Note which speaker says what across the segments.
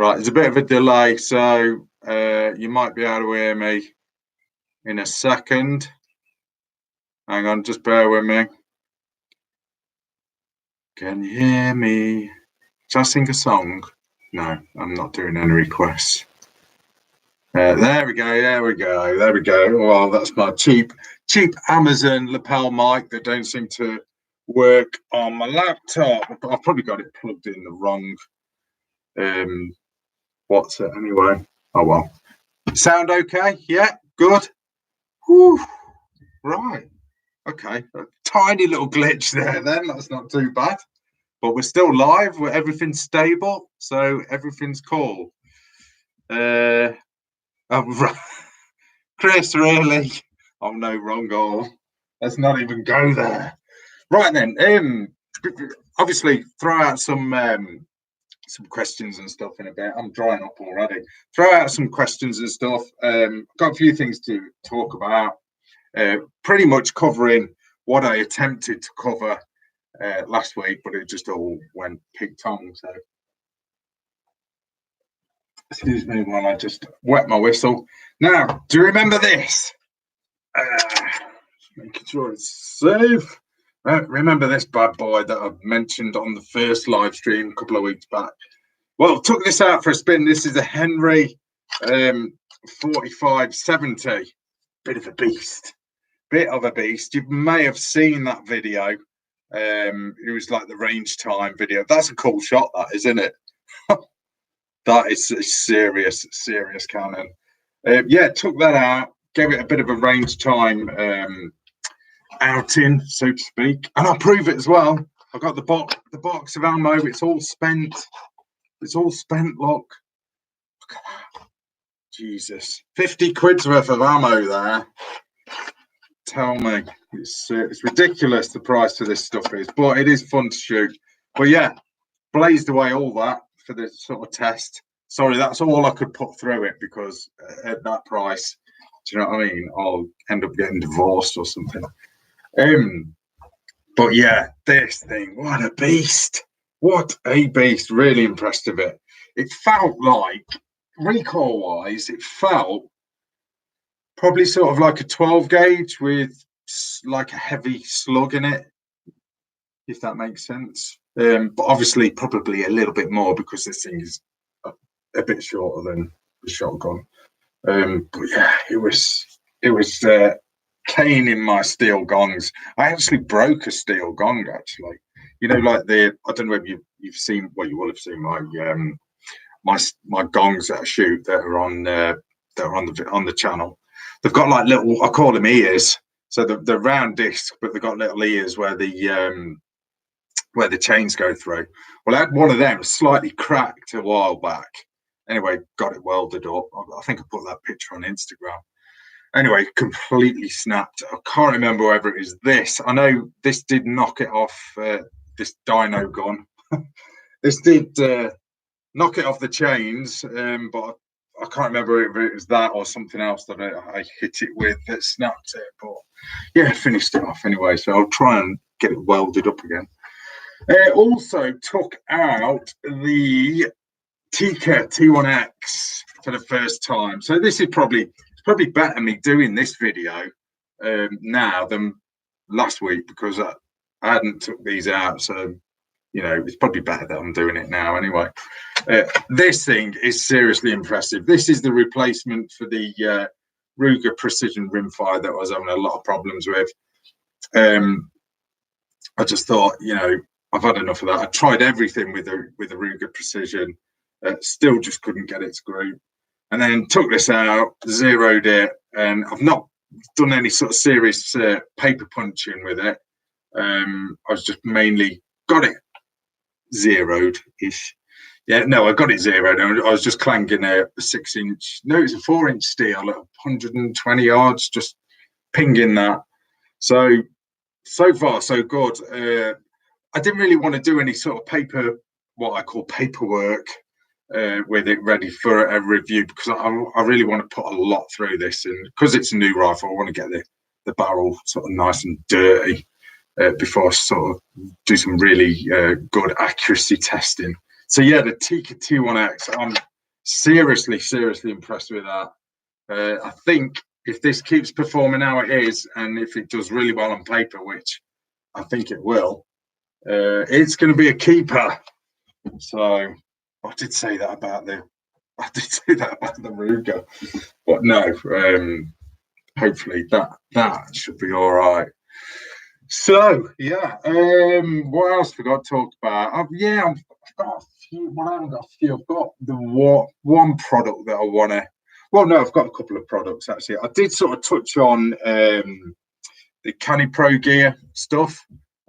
Speaker 1: Right, there's a bit of a delay, so you might be able to hear me in a second. Hang on, just bear with me. Can you hear me? Shall I sing a song? No, I'm not doing any requests. There we go. Well, that's my cheap Amazon lapel mic that don't seem to work on my laptop. I've probably got it plugged in the wrong what's it anyway. Oh well. Sound okay? Yeah, good. Whew. Right. Okay. A tiny little glitch there then. That's not too bad. But we're still live, where everything's stable, so everything's cool. Oh, right. Chris, really? Oh no, wrong goal. Let's not even go there. Right then, obviously throw out some questions and stuff in a bit. I'm drying up already. Throw out some questions and stuff. Got a few things to talk about. Pretty much covering what I attempted to cover last week, but it just all went pig-tongue. So, excuse me while I just wet my whistle. Now, do you remember this? Making sure it's safe. Remember this bad boy that I mentioned on the first live stream a couple of weeks back? Well, took this out for a spin. This is a Henry 4570. Bit of a beast. You may have seen that video. It was like the range time video. That's a cool shot, that, isn't it? That is a serious cannon. Yeah, took that out, gave it a bit of a range time outing, so to speak, and I'll prove it as well. I've got the box of ammo. It's all spent. Look at that. Jesus, 50 quid's worth of ammo there. Tell me, it's ridiculous the price of this stuff is, but it is fun to shoot. But yeah, blazed away all that for the sort of test. Sorry, that's all I could put through it, because at that price, do you know what I mean? I'll end up getting divorced or something. But yeah, this thing, what a beast. Really impressed with it. It felt like, recoil-wise, it felt probably sort of like a 12 gauge with like a heavy slug in it, if that makes sense. But obviously probably a little bit more, because this thing is a bit shorter than the shotgun. But yeah, it was caning my steel gongs. I actually broke a steel gong, actually. You know, like I don't know if you've seen, well, you will have seen my gongs that I shoot that are on the channel. They've got like little, I call them ears. So they're round discs, but they've got little ears where the chains go through. Well, I had one of them slightly cracked a while back. Anyway, got it welded up. I think I put that picture on Instagram. Anyway, completely snapped. I can't remember whether it was this. I know this did knock it off, this dyno gun. This did knock it off the chains, but I can't remember if it was that or something else that I hit it with that snapped it. But yeah, finished it off anyway. So I'll try and get it welded up again. Also took out the Tikka T1x for the first time. So this is probably better me doing this video now than last week, because I hadn't took these out. So, you know, it's probably better that I'm doing it now anyway. This thing is seriously impressive. This is the replacement for the Ruger Precision rimfire that I was having a lot of problems with. I just thought, you know, I've had enough of that. I tried everything with the Ruger Precision, still just couldn't get it to group. And then took this out, zeroed it, and I've not done any sort of serious paper punching with it. I was just mainly got it zeroed-ish. Yeah, no, I got it zeroed. I was just clanking a 6-inch, no, it's a 4-inch steel at 120 yards, just pinging that. So far, so good. I didn't really want to do any sort of what I call paperwork with it ready for a review, because I really want to put a lot through this, and because it's a new rifle, I want to get the barrel sort of nice and dirty before I sort of do some really good accuracy testing. So yeah, the Tikka T1x, seriously impressed with that. I think if this keeps performing how it is, and if it does really well on paper, which I think it will, it's going to be a keeper. So I did say that about the Ruger, but no. Hopefully that should be all right. So yeah, what else we got to talk about? I've got a few. Well, I haven't got a few. I've got the one product that I want to. Well, no, I've got a couple of products actually. I did sort of touch on the Canny Pro gear stuff.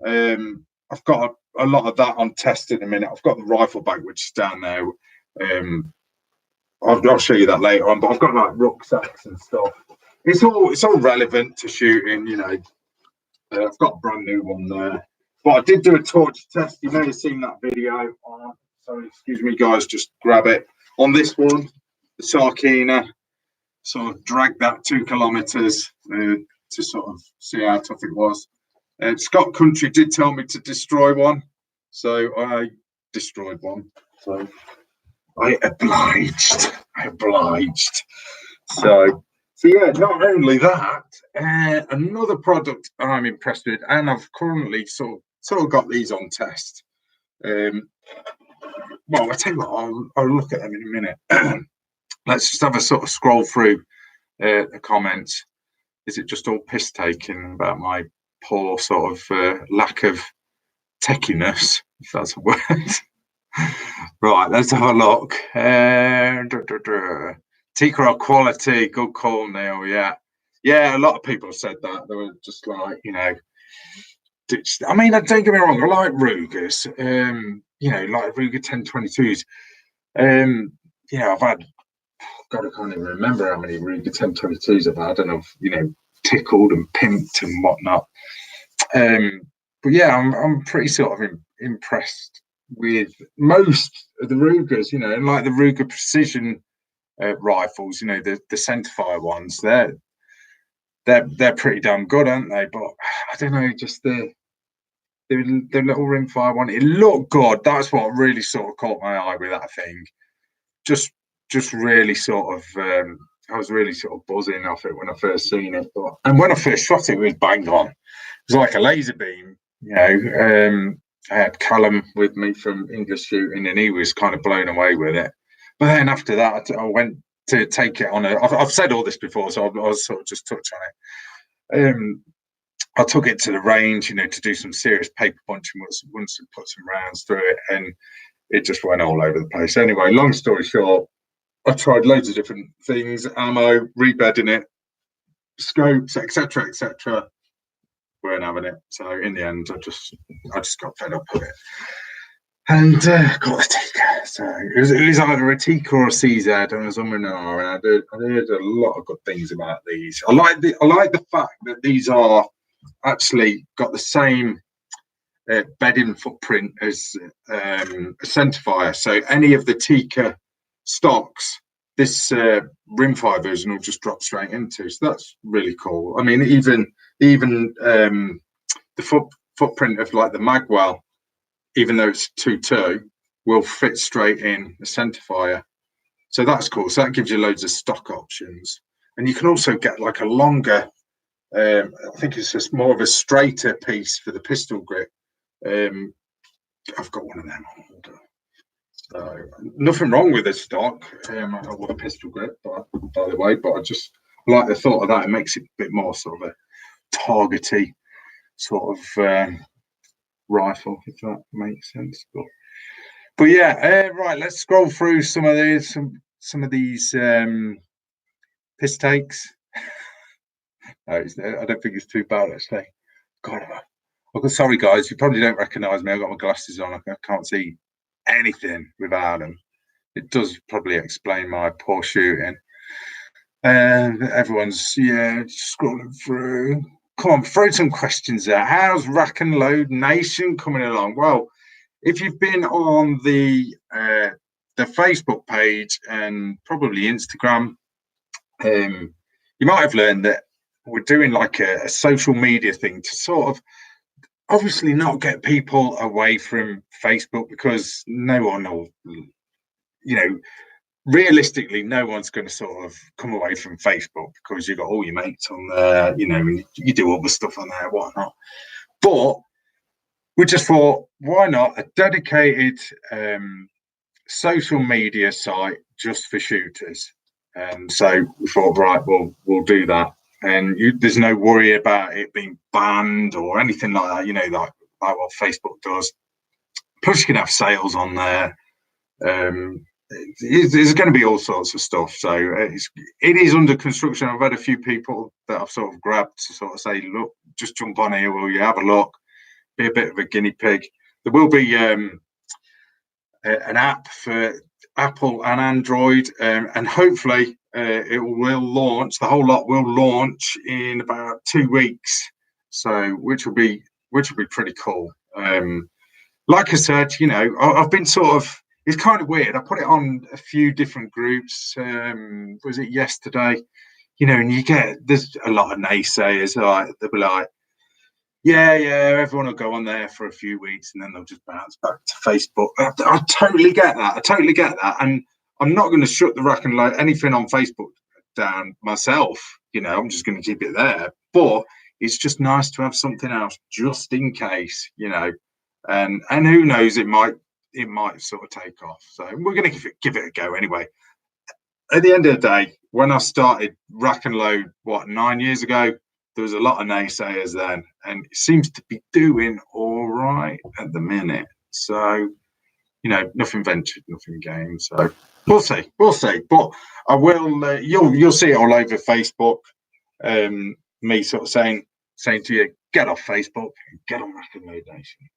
Speaker 1: I've got a lot of that on test in a minute. I've got the rifle bag, which is down there. I'll show you that later on. But I've got like rucksacks and stuff. It's all relevant to shooting, you know. I've got a brand new one there. But I did do a torch test. You may have seen that video. Sorry, excuse me, guys. Just grab it. On this one, the Sarkina. So I dragged that 2 kilometres to sort of see how tough it was. Scott Country did tell me to destroy one. So I destroyed one. So I obliged. So yeah, not only that, another product I'm impressed with, and I've currently sort of got these on test. Well, I tell you what, I'll look at them in a minute. Let's just have a sort of scroll through the comments. Is it just all piss taking about my poor sort of lack of techiness, if that's a word? Right, let's have a look. Tikka quality, good call, Neil. Yeah, a lot of people said that. They were just like, you know, I mean, don't get me wrong, I like Rugers, you know, like Ruger 1022s. You know, God, I can't even remember how many Ruger 1022s I've had, and I've, you know, tickled and pimped and whatnot. But yeah, I'm pretty sort of impressed with most of the Rugers, you know, and like the Ruger Precision rifles, you know, the centerfire ones, they're pretty damn good, aren't they? But I don't know, just the little rimfire one, it looked good. That's what really sort of caught my eye with that thing. Just really sort of, I was really sort of buzzing off it when I first seen it. And when I first shot it, it was bang on. It was like a laser beam, you know. I had Callum with me from English Shooting, and he was kind of blown away with it. But then after that, I went to take it on I've said all this before, so I'll sort of just touch on it. I took it to the range, you know, to do some serious paper punching once I put some rounds through it, and it just went all over the place. Anyway, long story short, I tried loads of different things, ammo, rebedding it, scopes, etc. Weren't having it. So in the end, I just got fed up with it. And got a Tikka. So it was either a Tikka or a CZ, and I was on and I heard a lot of good things about these. I like the fact that these are actually got the same bedding footprint as a centerfire. So any of the Tikka stocks, this rimfire version will just drop straight into. So that's really cool. I mean, even the footprint of like the magwell, even though it's 2.2, will fit straight in the centerfire. So that's cool. So that gives you loads of stock options. And you can also get like a longer, I think it's just more of a straighter piece for the pistol grip. I've got one of them on order. So nothing wrong with the stock or the pistol grip, by the way, but I just like the thought of that. It makes it a bit more sort of a targety sort of rifle, if that makes sense. But yeah, right. Let's scroll through some of these piss takes. No, I don't think it's too bad actually. God, sorry guys, you probably don't recognise me. I've got my glasses on. I can't see anything without them. It does probably explain my poor shooting. And everyone's scrolling through. Come on, throw some questions there. How's Rack and Load Nation coming along? Well, if you've been on the Facebook page and probably Instagram, you might have learned that we're doing like a social media thing to sort of obviously not get people away from Facebook, because no one will, you know, realistically, no one's going to sort of come away from Facebook because you've got all your mates on there, you know, and you do all the stuff on there, whatnot. But we just thought, why not a dedicated social media site just for shooters? And so we thought, right, we'll do that. And there's no worry about it being banned or anything like that, you know, like what Facebook does. Plus, you can have sales on there. There's going to be all sorts of stuff. So it is under construction. I've had a few people that I've sort of grabbed to sort of say, look, just jump on here, will you have a look? Be a bit of a guinea pig. There will be an app for Apple and Android, and hopefully it will launch. The whole lot will launch in about 2 weeks. So which will be pretty cool. Like I said, you know, I've been sort of. It's kind of weird. I put it on a few different groups. Was it yesterday? You know, and there's a lot of naysayers. Like they'll be like, yeah, everyone will go on there for a few weeks and then they'll just bounce back to Facebook. I totally get that. And I'm not going to shut the rack and like anything on Facebook down myself. You know, I'm just going to keep it there. But it's just nice to have something else just in case, you know. And who knows, it might sort of take off. So we're going to give it a go anyway. At the end of the day, when I started Rack and Load, 9 years ago, there was a lot of naysayers then, and it seems to be doing all right at the minute. So, you know, nothing ventured, nothing gained. So we'll see. But I will. You'll see it all over Facebook. Me sort of saying to you, get off Facebook and get on Rack and Load Nation.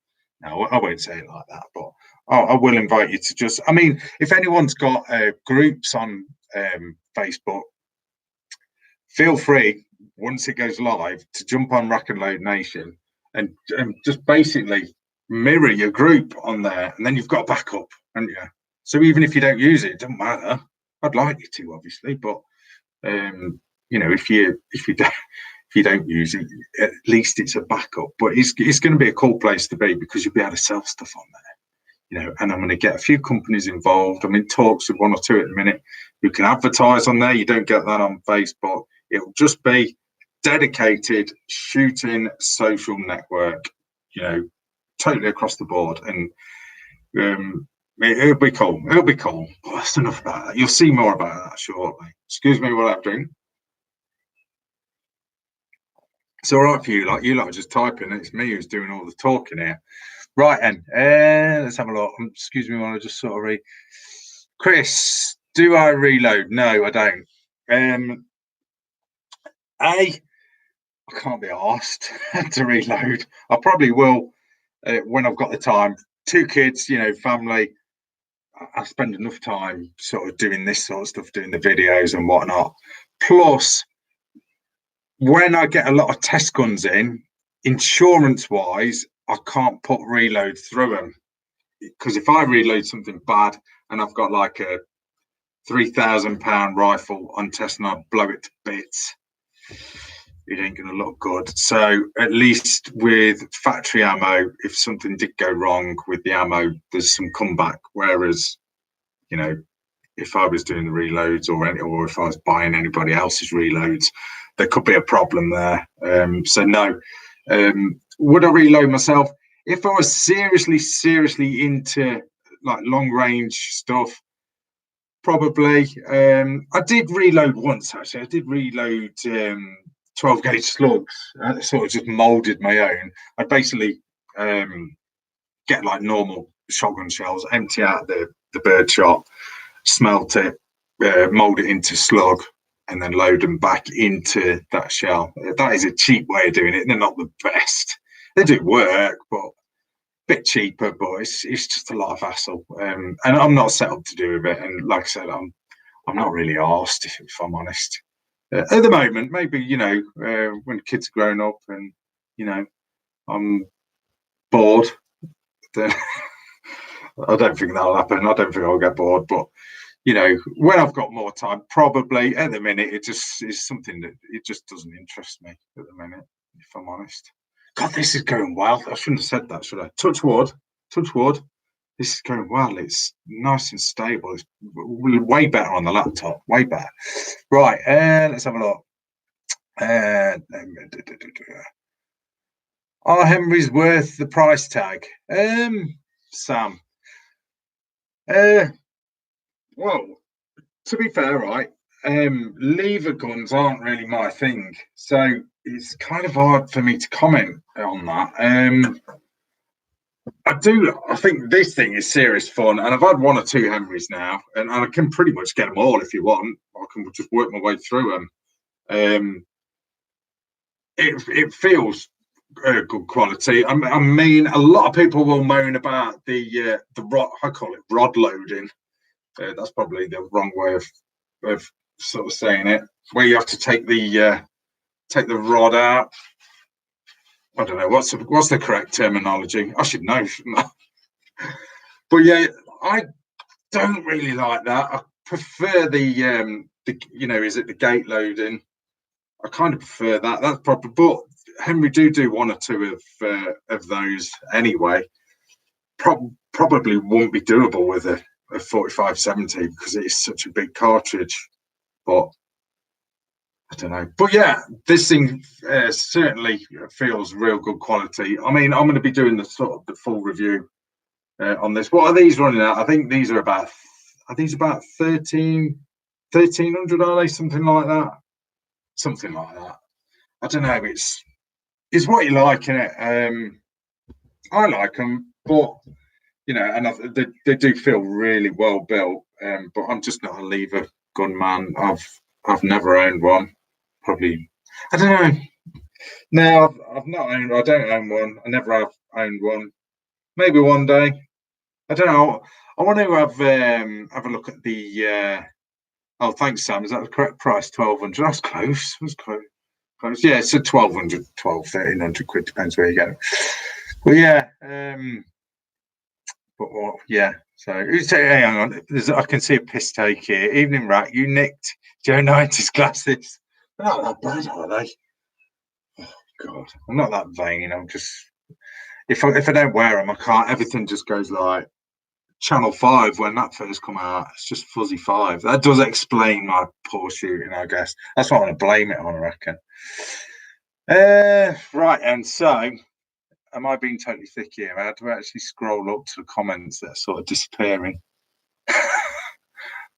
Speaker 1: No, I won't say it like that, but I will invite you to just. I mean, if anyone's got groups on Facebook, feel free once it goes live to jump on Rack and Load Nation and just basically mirror your group on there, and then you've got a backup, haven't you? So even if you don't use it, it doesn't matter. I'd like you to, obviously, but you know, if you don't use it, at least it's a backup. But it's going to be a cool place to be because you'll be able to sell stuff on there, you know. And I'm going to get a few companies involved. I'm in talks with 1 or 2 at the minute who can advertise on there. You don't get that on Facebook. It'll just be dedicated shooting social network, you know, totally across the board. And it'll be cool. But that's enough about that. You'll see more about that shortly. Excuse me while I'm doing. It's all right for you, like you lot are just typing. It's me who's doing all the talking here. Right, then, let's have a look. Excuse me while I just sort of read. Chris, do I reload? No, I don't. I can't be asked to reload. I probably will when I've got the time. 2 kids, you know, family. I spend enough time sort of doing this sort of stuff, doing the videos and whatnot. Plus, when I get a lot of test guns in, insurance-wise, I can't put reload through them. Because if I reload something bad and I've got like a £3,000 rifle on test and I blow it to bits, it ain't going to look good. So at least with factory ammo, if something did go wrong with the ammo, there's some comeback. Whereas, you know, if I was doing the reloads or if I was buying anybody else's reloads, there could be a problem there. So no. Would I reload myself? If I was seriously into like long range stuff, probably. I did reload once, actually. I did reload 12 gauge slugs. I sort of just molded my own. I basically get like normal shotgun shells, empty out the bird shot, smelt it, mold it into slug, and then load them back into that shell. That is a cheap way of doing it. They're not the best. They do work, but a bit cheaper, but it's just a lot of hassle. And I'm not set up to do with it. And like I said, I'm not really arsed, if I'm honest. At the moment, maybe, you know, when kids are growing up and, you know, I'm bored, then I don't think that'll happen. I don't think I'll get bored, but you know, when I've got more time, probably. At the minute, it just is something that it just doesn't interest me at the minute, if I'm honest. God, this is going well. I shouldn't have said that, should I? Touch wood. This is going well. It's nice and stable. It's way better on the laptop. Way better. Right, let's have a look. Are Henry's worth the price tag? Sam. Well, to be fair, right, lever guns aren't really my thing, so it's kind of hard for me to comment on that. I think this thing is serious fun, and I've had one or two Henrys now, and I can pretty much get them all if you want. I can just work my way through them. It feels good quality. I mean, a lot of people will moan about the rod. I call it rod loading. That's probably the wrong way of sort of saying it, where you have to take the rod out. I don't know what's the correct terminology. I should know, shouldn't I? But yeah, I don't really like that. I prefer the is it the gate loading? I kind of prefer that. That's proper. But Henry do one or two of those anyway. Probably won't be doable with a 4570 because it is such a big cartridge. But I don't know. But yeah, this thing certainly feels real good quality. I mean, I'm going to be doing the full review on this. What are these running at? I think these are about 1300, are they? Something like that. Something like that. I don't know. It's what you like, innit? I like them, but and they do feel really well built. But I'm just not a lever gun man. I've never owned one. Probably, I don't know. No, I've not owned. I don't own one. I never have owned one. Maybe one day. I don't know. I want to have a look at the. Oh, thanks, Sam. Is that the correct price? 1,200. That's close. That's close. Close. Yeah, it's a 1,200, 1,300 quid. Depends where you go. Well, yeah. But what? Yeah. So hang on. I can see a piss take here. Evening Rat. You nicked Joe 90's glasses. They're not that bad, are they? Oh God, I'm not that vain. I'm just if I don't wear them, I can't. Everything just goes like Channel 5 when that first come out. It's just fuzzy 5. That does explain my poor shooting, I guess. That's what I'm going to blame it on, I reckon. Right, and so am I being totally thick here? I had to actually scroll up to the comments that are sort of disappearing.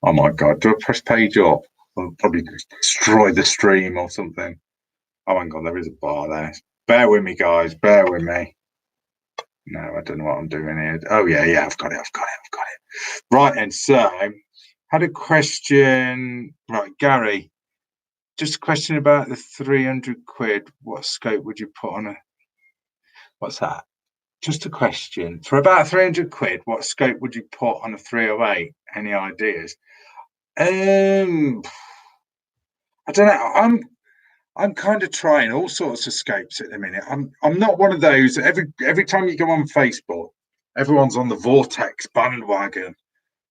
Speaker 1: Oh my God, do I press page up? I'll probably destroy the stream or something. Oh my God, there is a bar there. Bear with me, guys. Bear with me. No, I don't know what I'm doing here. Oh, yeah, I've got it. Right, and so had a question. Right, Gary, just a question about the 300 quid. What scope would you put on a... What's that? Just a question. For about 300 quid, what scope would you put on a 308? Any ideas? I don't know. I'm kind of trying all sorts of scopes at the minute. I'm not one of those. Every time you go on Facebook, everyone's on the Vortex bandwagon.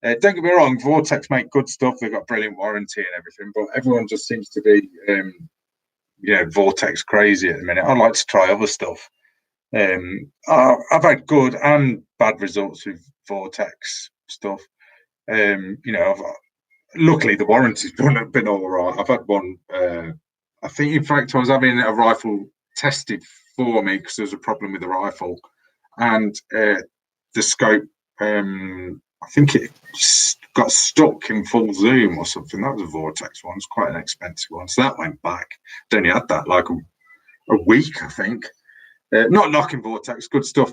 Speaker 1: Don't get me wrong, Vortex make good stuff. They've got brilliant warranty and everything, but everyone just seems to be, Vortex crazy at the minute. I'd like to try other stuff. I've had good and bad results with Vortex stuff. Luckily the warranty's been all right. I've had one. I think, in fact, I was having a rifle tested for me because there was a problem with the rifle, and the scope. I think it got stuck in full zoom or something. That was a Vortex one. It's quite an expensive one, so that went back. I only had that like a week, I think. Not knocking Vortex, good stuff.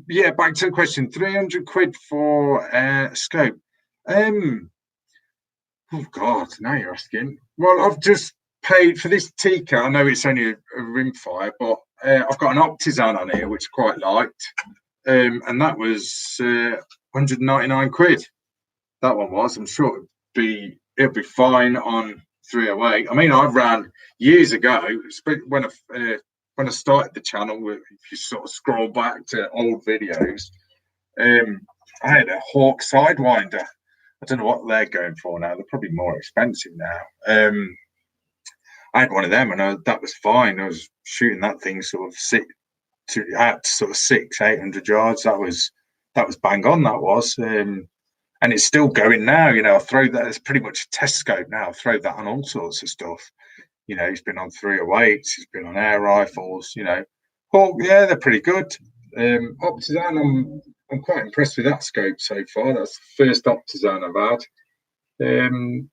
Speaker 1: Yeah, back to the question. 300 quid for scope. Oh God, now you're asking. Well, I've just paid for this Tikka. I know it's only a rimfire, but I've got an Optizan on here, which I quite liked. And that was 199 quid. That one was. I'm sure it'd be fine on 308. I mean, I ran years ago when I started the channel. If you sort of scroll back to old videos, I had a Hawk Sidewinder. I don't know what they're going for now. They're probably more expensive now. I had one of them, and that was fine. I was shooting that thing sort of 600-800 yards. That was that was bang on. That was, and it's still going now. You know, I throw that. It's pretty much a test scope now. I throw that on all sorts of stuff. You know, he's been on 308s. He's been on air rifles. You know, well, yeah, they're pretty good. Optizan, I'm quite impressed with that scope so far. That's the first Optizan I've had. I'm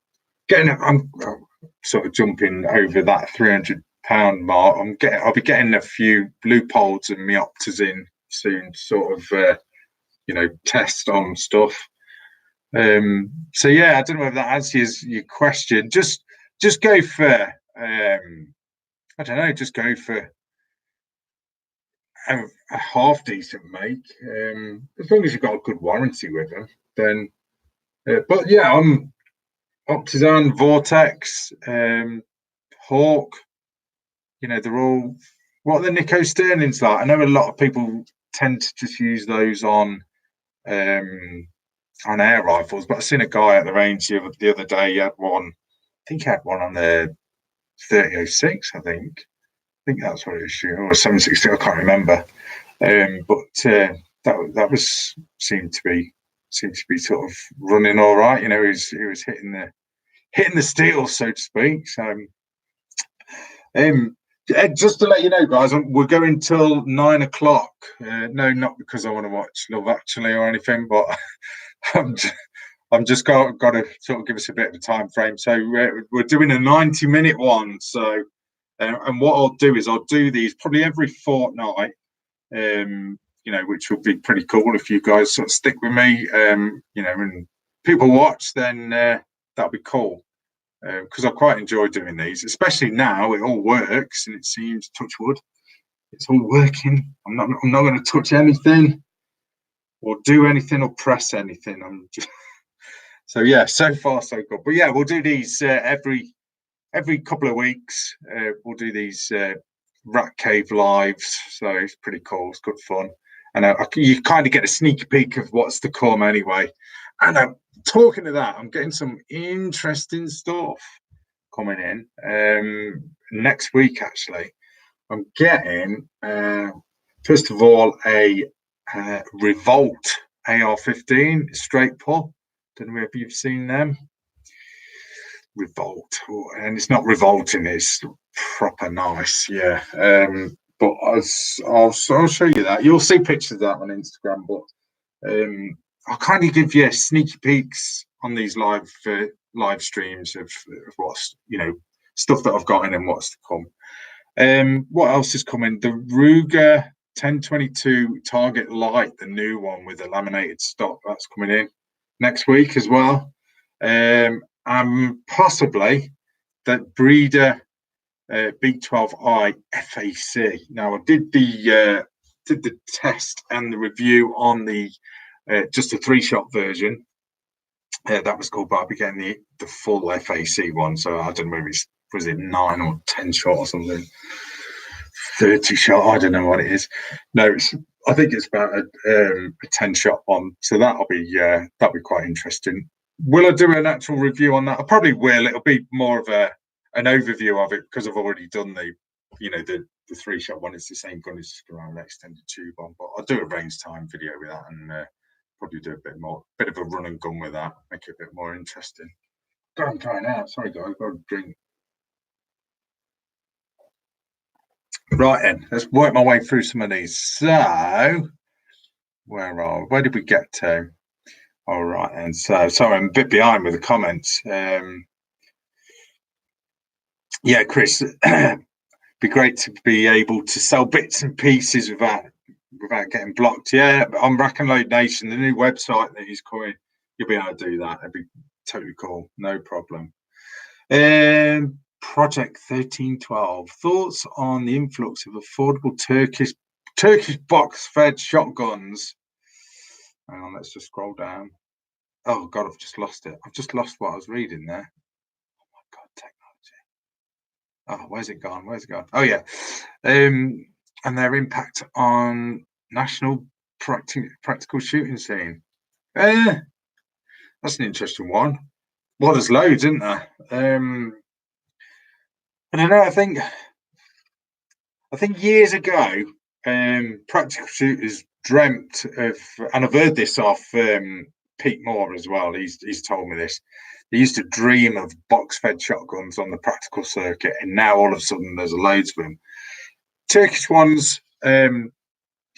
Speaker 1: sort of jumping over that £300 mark. I'll be getting a few Leupold's and Meoptas in soon, sort of you know, test on stuff. So yeah, I don't know if that answers your question. Just go for I don't know, just go for a half decent make. As long as you've got a good warranty with them, then. But yeah, I'm Optizan, Vortex, Hawk. You know, they're all. What are the Nico Sterlings like? I know a lot of people tend to just use those on air rifles, but I've seen a guy at the range the other day. He had one. I think he had one on the 3006. I think that's what it was shooting, or 760. I can't remember. But that was seemed to be sort of running all right. You know, he was hitting the steel, so to speak. So, just to let you know, guys, we're going till 9 o'clock. No, not because I want to watch Love Actually or anything, but I'm just got to sort of give us a bit of a time frame. So we're doing a 90-minute one. So, and what I'll do is I'll do these probably every fortnight. You know, which would be pretty cool if you guys sort of stick with me. You know, and people watch, then that'll be cool. Because I quite enjoy doing these, especially now it all works and it seems, touch wood, it's all working. I'm not going to touch anything or do anything or press anything. I'm just so yeah, so far so good. But yeah, we'll do these every couple of weeks. We'll do these Rat Cave lives, so it's pretty cool. It's good fun, and you kind of get a sneak peek of what's to come anyway. And talking of that, I'm getting some interesting stuff coming in next week. Actually, I'm getting first of all a Revolt AR-15 straight pull. Don't know if you've seen them. Revolt, and it's not revolting, it's proper nice. Yeah. But I'll show you that. You'll see pictures of that on Instagram, but I'll kind of give you sneaky peeks on these live streams of what's, you know, stuff that I've got in and what's to come. What else is coming? The Ruger 1022 Target Light, the new one with the laminated stock, that's coming in next week as well. And possibly that Breeder B12i FAC. Now I did the test and the review on the just a 3-shot version. That was cool, but I'll be getting the full FAC one. So I don't know if was it 9 or 10 shot or something, 30 shot. I don't know what it is. No, I think it's about a 10 shot one. So that'll be quite interesting. Will I do an actual review on that? I probably will. It'll be more of an overview of it because I've already done the 3-shot one. It's the same gun as around an extended tube on, but I'll do a range time video with that and probably do a bit of a run and gun with that, make it a bit more interesting. God, I'm trying out. Sorry, guys, I've got a drink. Right then, let's work my way through some of these. So, where did we get to? All right, and so sorry, I'm a bit behind with the comments. Yeah, Chris, be great to be able to sell bits and pieces without getting blocked. Yeah, on Rack and Load Nation, the new website that is coming, you'll be able to do that. It'd be totally cool, no problem. Project 1312. Thoughts on the influx of affordable Turkish box-fed shotguns? Hang on, let's just scroll down. Oh God, I've just lost it. I've just lost what I was reading there. Oh my God, technology. Oh, where's it gone? Oh yeah. And their impact on national practical shooting scene. That's an interesting one. Well, there's loads, isn't there? I don't know. I think years ago, practical shooters dreamt of, and I've heard this off Pete Moore as well. He's told me this. They used to dream of box-fed shotguns on the practical circuit, and now all of a sudden there's loads of them. Turkish ones, yeah,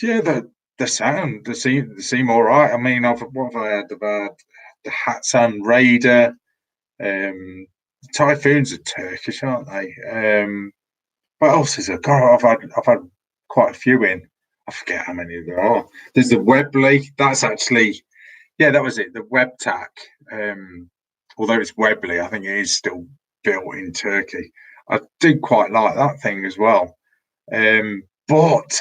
Speaker 1: they're sound. They seem all right. I mean, what have I had? I've had the Hatsan Raider. The Typhoons are Turkish, aren't they? What else is there? God, I've had quite a few in. I forget how many there are. There's the Webley. That's actually, yeah, that was it. The WebTac. Although it's Webley, I think it is still built in Turkey. I do quite like that thing as well. But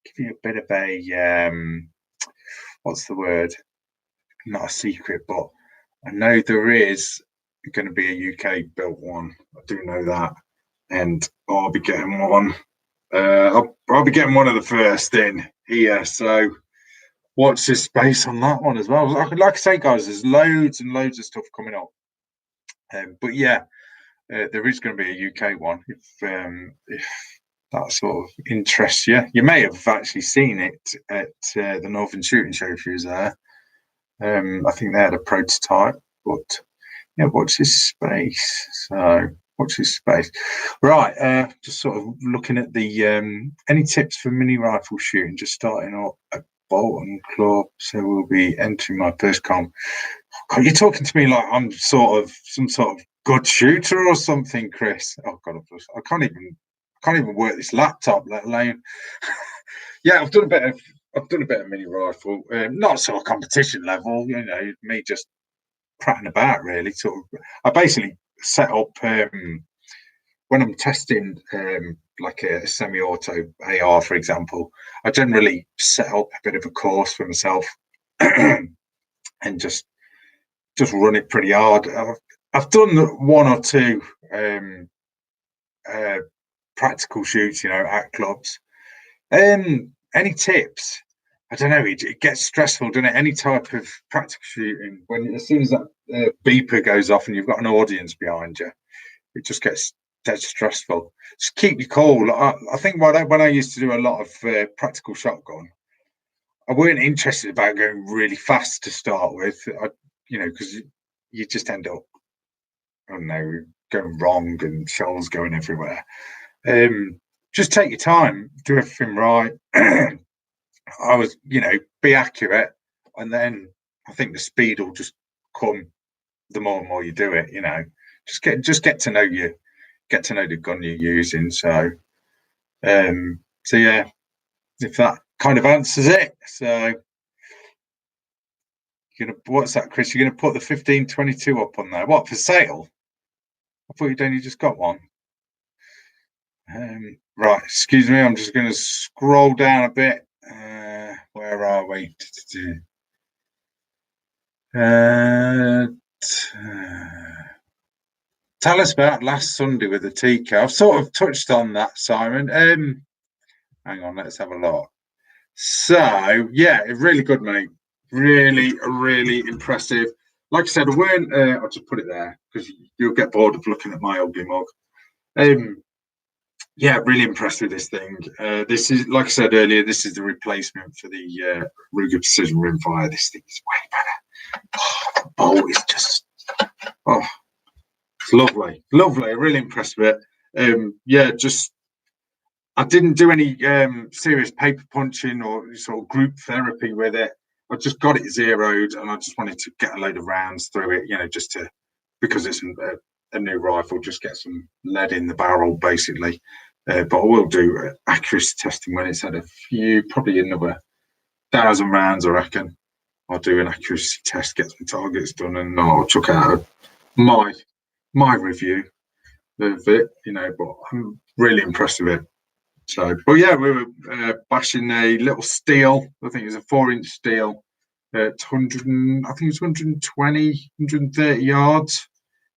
Speaker 1: give you a bit of a what's the word? Not a secret, but I know there is going to be a UK built one. I do know that, and I'll be getting one. I'll be getting one of the first in here. So watch this space on that one as well. Like I say, guys, there's loads and loads of stuff coming up. But yeah, there is going to be a UK one if that sort of interests you. You may have actually seen it at the Northern Shooting Show if you was there. I think they had a prototype, but yeah, watch this space. So watch this space. Right, just sort of looking at the any tips for mini rifle shooting. Just starting up at Bolton Club, so we'll be entering my first comp. God, you're talking to me like I'm some sort of good shooter or something, Chris. Oh God, I can't even work this laptop, let alone. Yeah, I've done a bit of mini rifle, not sort of competition level. You know, me just prattling about really. Sort of, I basically set up when I'm testing like a semi-auto AR, for example. I generally set up a bit of a course for myself and just run it pretty hard. I've done one or two practical shoots, you know, at clubs. Any tips? I don't know. It gets stressful, doesn't it? Any type of practical shooting, as soon as that beeper goes off and you've got an audience behind you, it just gets dead stressful. Just keep your cool. I think when I used to do a lot of practical shotgun, I weren't interested about going really fast to start with. Because you just end up, I don't know, going wrong and shells going everywhere. Just take your time, do everything right. I was, be accurate, and then I think the speed will just come the more and more you do it. Just get to know the gun you're using. So yeah, if that kind of answers it. So what's that, Chris? You're gonna put the 1522 up on there? What, for sale? I thought you'd only just got one. Right, excuse me. I'm just gonna scroll down a bit. Where are we? Tell us about last Sunday with the Tikka. I've sort of touched on that, Simon. Hang on, let's have a look. So, yeah, really good, mate. Really, really impressive. Like I said, I'll just put it there because you'll get bored of looking at my ugly mug. Yeah, really impressed with this thing. This is, like I said earlier, this is the replacement for the Ruger Precision Rimfire. This thing is way better. The bolt is just, it's lovely. Lovely. Really impressed with it. Yeah, I didn't do any serious paper punching or sort of group therapy with it. I just got it zeroed, and I just wanted to get a load of rounds through it, because it's a new rifle, just get some lead in the barrel, basically. But I will do accuracy testing when it's had a few, probably another 1,000 rounds, I reckon. I'll do an accuracy test, get some targets done, and I'll chuck out my review of it, but I'm really impressed with it. So, but yeah, we were bashing a little steel. I think it was a 4-inch steel at 100, I think it was 120, 130 yards.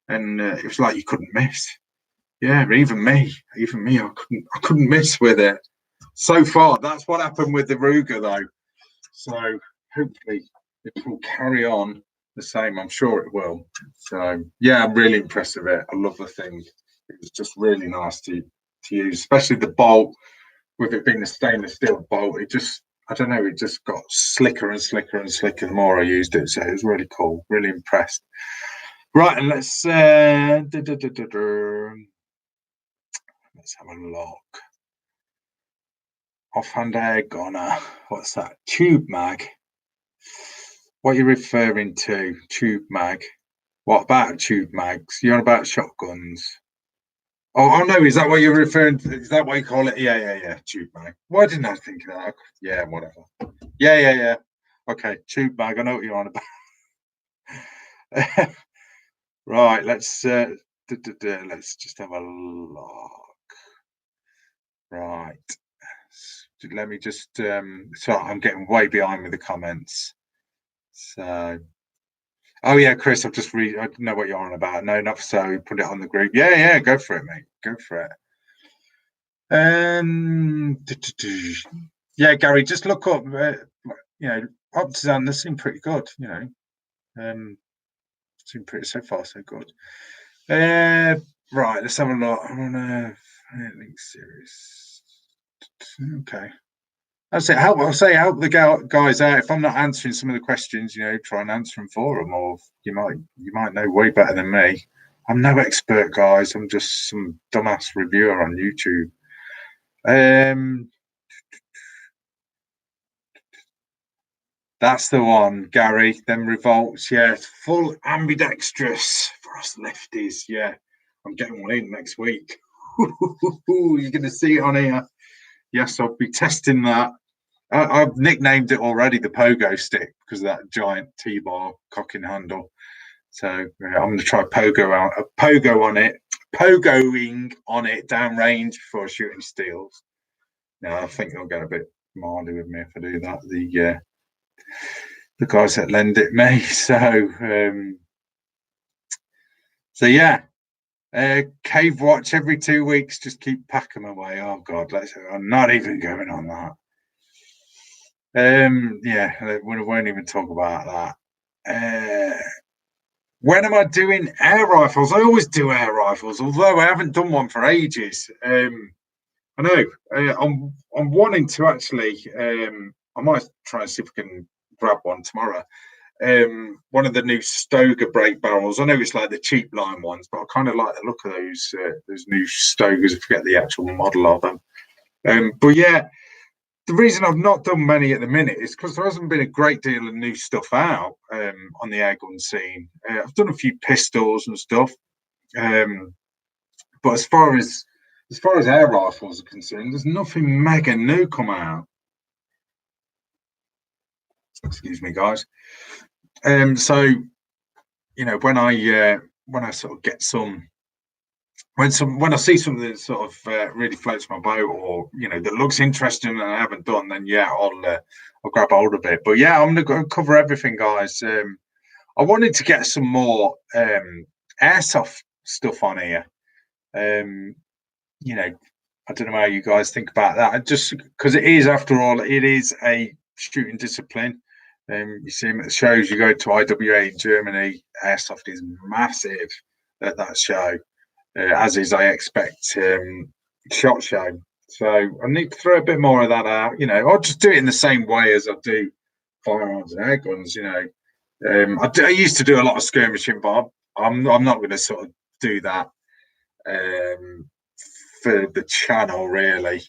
Speaker 1: And it was like you couldn't miss. Yeah, even me, I couldn't miss with it. So far, that's what happened with the Ruger, though. So hopefully it will carry on the same. I'm sure it will. So yeah, I'm really impressed with it. I love the thing. It was just really nice to use, especially the bolt. with it being a stainless steel bolt, it just, I don't know, it just got slicker and slicker and slicker the more I used it. So it was really cool, really impressed. Right, and let's have a look. Offhand air gunner. What's that? Tube mag. What are you referring to? Tube mag. What about tube mags? You're on about shotguns. Oh no, is that what you're referring to? Is that what you call it? Yeah. Tube mag. Why didn't I think of that? Yeah, whatever. Yeah. Okay, tube mag. I know what you're on about. Right, let's just have a look. Right. Let me just sorry, I'm getting way behind with the comments. So oh yeah, Chris, I know what you're on about. No, not so put it on the group. Yeah, go for it, mate. Go for it. Yeah, Gary, just look up Optizan, they seem pretty good, seem pretty so far so good. Right, let's have a look. I'm on a link series. Okay. I'll say help the guys out. If I'm not answering some of the questions, try and answer them for them, or you might know way better than me. I'm no expert, guys. I'm just some dumbass reviewer on YouTube. That's the one, Gary. Them revolts, yeah. Full ambidextrous for us lefties. Yeah, I'm getting one in next week. You're going to see it on here. Yes, I'll be testing that. I've nicknamed it already the pogo stick because of that giant T-bar cocking handle. So I'm going to try pogoing on it downrange before shooting steels. Now I think they'll get a bit mardy with me if I do that. The guys that lend it me. So yeah. Cave watch every 2 weeks. Just keep packing them away. Oh God, I'm not even going on that. Yeah, we won't even talk about that. When am I doing air rifles? I always do air rifles, although I haven't done one for ages. I know. I'm wanting to actually. I might try and see if I can grab one tomorrow. One of the new Stoger break barrels. I know it's like the cheap line ones, but I kind of like the look of those new Stogers. I forget the actual model of them. But yeah. The reason I've not done many at the minute is because there hasn't been a great deal of new stuff out on the airgun scene. I've done a few pistols and stuff, but as far as air rifles are concerned, there's nothing mega new come out. Excuse me, guys. So when I sort of get some. When I see something that sort of really floats my boat, or that looks interesting and I haven't done, then yeah, I'll grab hold of it. But yeah, I'm gonna cover everything, guys. I wanted to get some more airsoft stuff on here. I don't know how you guys think about that. Just because it is, after all, it is a shooting discipline. You see them at the shows. You go to IWA in Germany. Airsoft is massive at that show. As is, I expect, SHOT Show. So I need to throw a bit more of that out. I'll just do it in the same way as I do firearms and air guns. I used to do a lot of skirmishing, but I'm not going to sort of do that for the channel, really.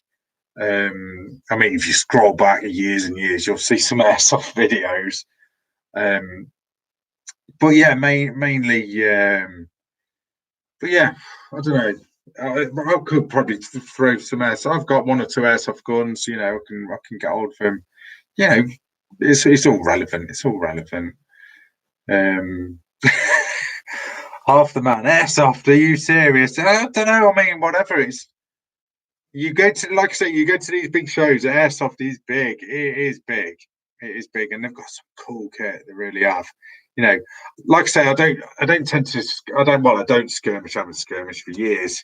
Speaker 1: I mean, if you scroll back years and years, you'll see some airsoft videos. But yeah, mainly. But yeah, I don't know. I could probably throw some airsoft. I've got one or two airsoft guns. I can get hold of them. It's all relevant. It's all relevant. Half the man airsoft. Are you serious? I don't know. I mean, whatever. You go to, like I say, you go to these big shows. Airsoft is big. It is big. It is big, and they've got some cool kit. They really have. Like I say, I don't skirmish. I haven't skirmished for years,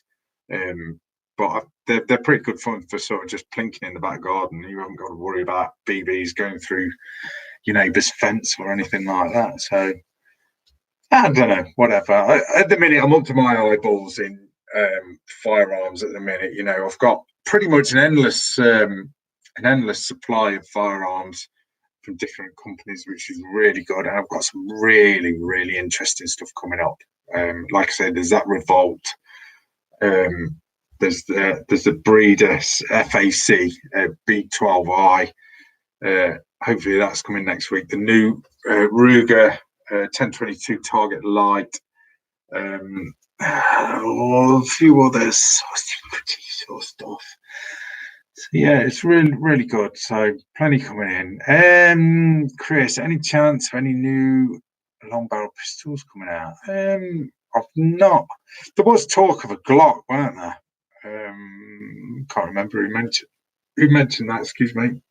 Speaker 1: but they're pretty good fun for sort of just plinking in the back garden. You haven't got to worry about BBs going through your neighbour's fence or anything like that. So I don't know, whatever. At the minute, I'm up to my eyeballs in firearms. At the minute, I've got pretty much an endless supply of firearms from different companies, which is really good. And I've got some really, really interesting stuff coming up. Like I said, there's that Revolt. There's the Breeder FAC B12i. Hopefully that's coming next week. The new Ruger 1022 Target Light. A few others. Sort of stuff. So yeah, it's really, really good. So plenty coming in. Chris, any chance of any new long barrel pistols coming out? I've not. There was talk of a Glock, weren't there? Can't remember who mentioned that. Excuse me.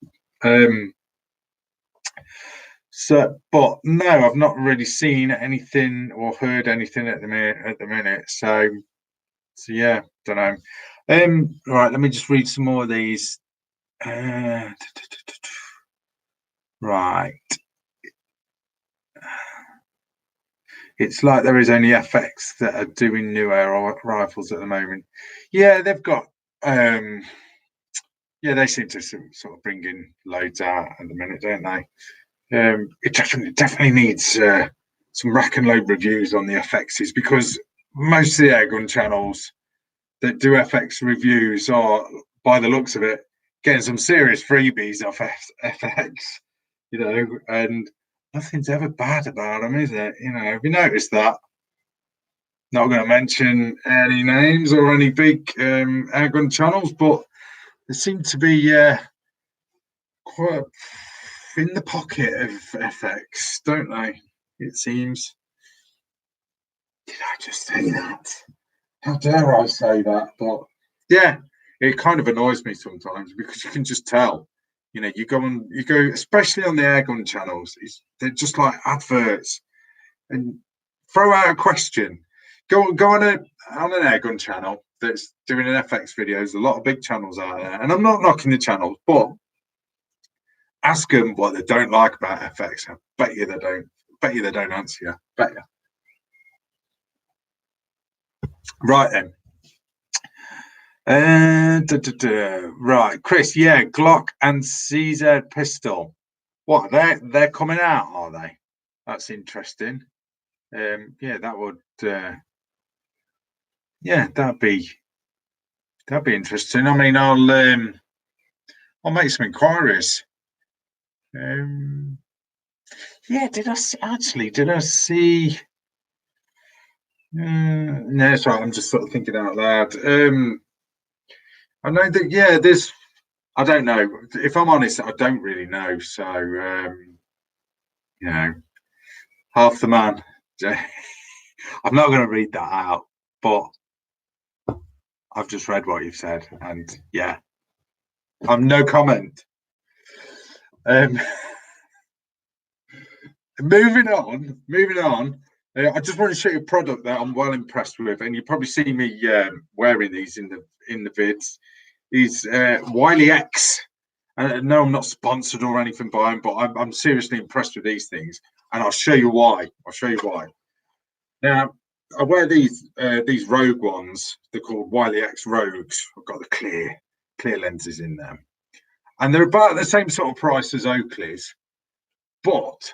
Speaker 1: So, but no, I've not really seen anything or heard anything at the minute. So yeah, don't know. Right, let me just read some more of these. Right. It's like there is only FX that are doing new air rifles at the moment. Yeah, they've got. Yeah, they seem to sort of bring in loads out at the minute, don't they? It definitely needs some rack and load reviews on the FXs, because most of the airgun channels that do FX reviews are, by the looks of it, getting some serious freebies off FX, you know, and nothing's ever bad about them, is it? You know, have you noticed that? Not going to mention any names or any big airgun channels, but they seem to be quite in the pocket of FX, don't they? It seems. Did I just say that? How dare I say that? But yeah, it kind of annoys me sometimes, because you can just tell. You know, you go, especially on the airgun channels, they're just like adverts. And throw out a question. Go on an airgun channel that's doing an FX video. There's a lot of big channels out there, and I'm not knocking the channels, but ask them what they don't like about FX. I bet you they don't. Bet you they don't answer you. Bet you. Right then. Right, Chris. Yeah, Glock and CZ pistol. What, they're coming out, are they? That's interesting. Yeah, that would. Yeah, that'd be interesting. I mean, I'll make some inquiries. Yeah, did I see? No, sorry, I'm just sort of thinking out loud. I know that, yeah, there's. I don't know. If I'm honest, I don't really know. So, you know, half the man. I'm not going to read that out, but I've just read what you've said, and yeah, I'm no comment. Moving on. I just want to show you a product that I'm well impressed with, and you probably see me wearing these in the vids. These Wiley X. No, I'm not sponsored or anything by them, but I'm seriously impressed with these things, and I'll show you why. Now, I wear these Rogue ones. They're called Wiley X Rogues. I've got the clear lenses in them, and they're about the same sort of price as Oakley's. But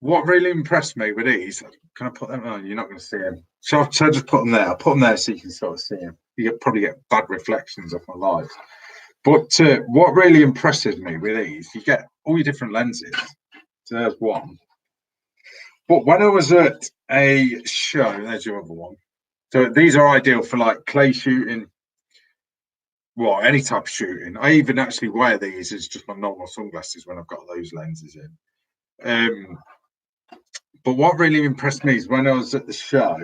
Speaker 1: what really impressed me with these, can I put them on? You're not going to see them. So I'll just put them there. I'll put them there so you can sort of see them. You probably get bad reflections off my lights. But what really impresses me with these, you get all your different lenses. So there's one. But when I was at a show, there's your other one. So these are ideal for like clay shooting. Well, any type of shooting. I even actually wear these as just my normal sunglasses when I've got those lenses in. But what really impressed me is when I was at the show,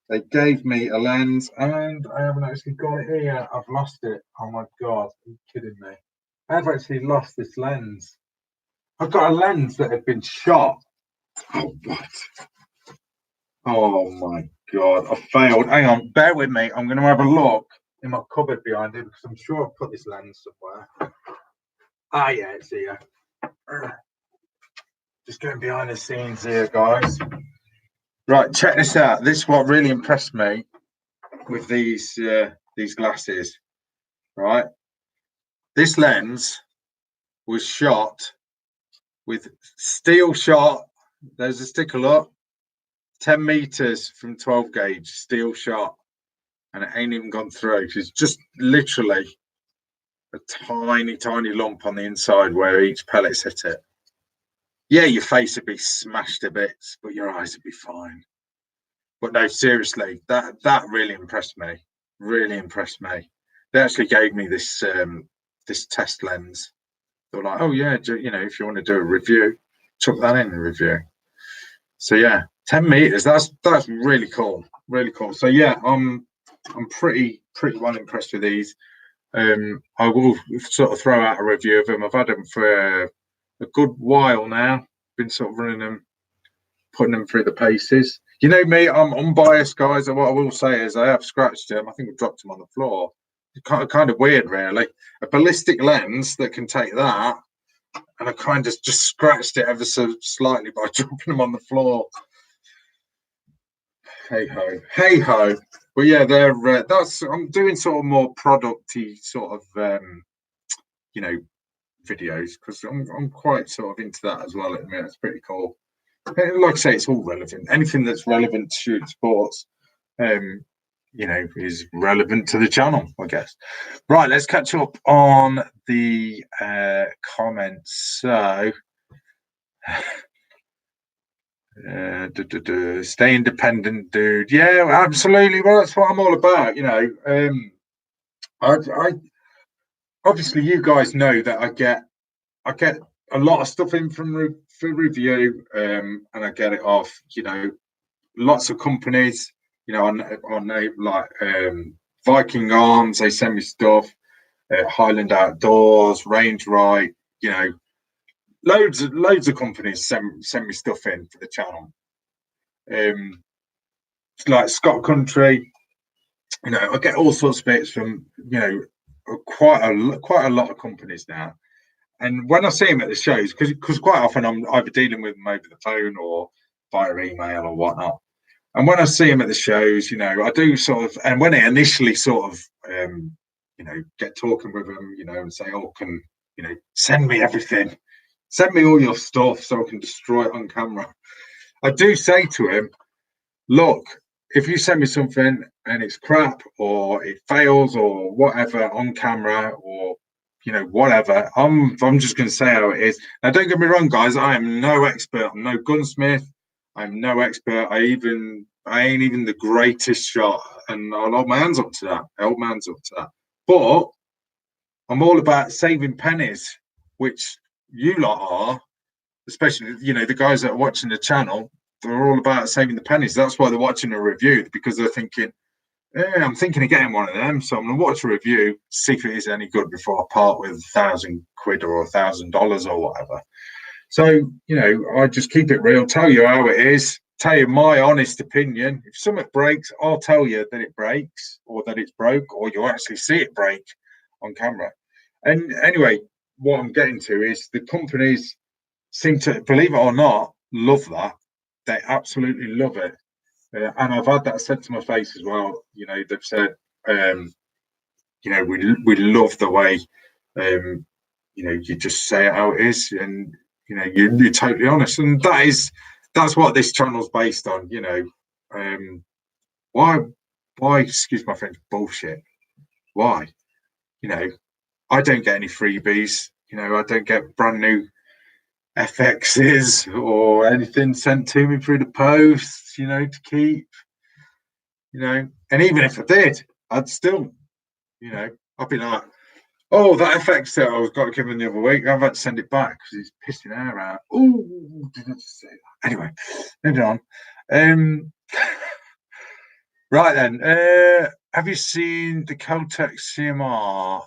Speaker 1: they gave me a lens, and I haven't actually got it here. I've lost it. Oh my God, are you kidding me? I've actually lost this lens. I've got a lens that had been shot. Oh, what? Oh my God, I failed. Hang on, bear with me. I'm going to have a look in my cupboard behind it, because I'm sure I've put this lens somewhere. Ah, yeah, it's here. Just going behind the scenes here, guys. Right, check this out. This is what really impressed me with these glasses. Right, This lens was shot with steel shot. There's a sticker look, 10 meters from 12 gauge steel shot, and it ain't even gone through. It's just literally a tiny, tiny lump on the inside where each pellet's hit it. Yeah, your face would be smashed to bits, but your eyes would be fine. But no, seriously, that really impressed me. Really impressed me. They actually gave me this this test lens. They were like, "Oh yeah, you know, if you want to do a review, chuck that in the review." So yeah, 10 meters. That's really cool. Really cool. So yeah, I'm pretty well impressed with these. I will sort of throw out a review of them. I've had them for a good while now. Been sort of running them, putting them through the paces. You know me, I'm unbiased, guys. And what I will say is I have scratched them. I think I've dropped them on the floor. It's kind of weird, really. A ballistic lens that can take that, and I kind of just scratched it ever so slightly by dropping them on the floor. Hey ho, hey ho. But yeah, they're I'm doing sort of more producty sort of you know, videos because I'm quite sort of into that as well at the minute. It's pretty cool. Like I say, it's all relevant. Anything that's relevant to shooting sports, you know, is relevant to the channel, I guess. Right, let's catch up on the comments. So, stay independent, dude. Yeah, absolutely. Well, that's what I'm all about. You know, I obviously you guys know that I get a lot of stuff in from for review, and I get it off. You know, lots of companies. You know, I know like Viking Arms. They send me stuff. Highland Outdoors, Range Right. You know, loads of companies send me stuff in for the channel. Like Scott Country, you know, I get all sorts of bits from, you know, quite a lot of companies now. And when I see them at the shows, because quite often I'm either dealing with them over the phone or via email or whatnot. And when I see them at the shows, you know, I do sort of, and when I initially sort of, you know, get talking with them, you know, and say, "Oh, can you know, send me everything, send me all your stuff so I can destroy it on camera." I do say to him, "Look, if you send me something and it's crap or it fails or whatever on camera or you know whatever, I'm just going to say how it is." Now, don't get me wrong, guys. I am no expert. I'm no gunsmith. I'm no expert. I ain't even the greatest shot, and I'll hold my hands up to that. I hold my hands up to that. But I'm all about saving pennies, which you lot are, especially you know the guys that are watching the channel. They're all about saving the pennies. That's why they're watching a review because they're thinking, "Yeah, I'm thinking of getting one of them, so I'm going to watch a review, see if it is any good before I part with £1,000 or $1,000 or whatever." So, you know, I just keep it real, tell you how it is, tell you my honest opinion. If something breaks, I'll tell you that it breaks or that it's broke, or you'll actually see it break on camera. And anyway, what I'm getting to is the companies seem to, believe it or not, love that. They absolutely love it. And I've had that said to my face as well. You know, they've said, you know, we love the way, you know, you just say it how it is, and you know, you're totally honest, and that's what this channel's based on. You know, why excuse my French, bullshit. Why? You know, I don't get any freebies. You know, I don't get brand new FXs or anything sent to me through the post, you know, to keep, you know, and even if I did, I'd still, you know, I'd be like, "Oh, that FX that I was got given the other week, I've had to send it back because it's pissing air out." Oh, did I just say that? Anyway, moving on. Right then, have you seen the Caltech CMR?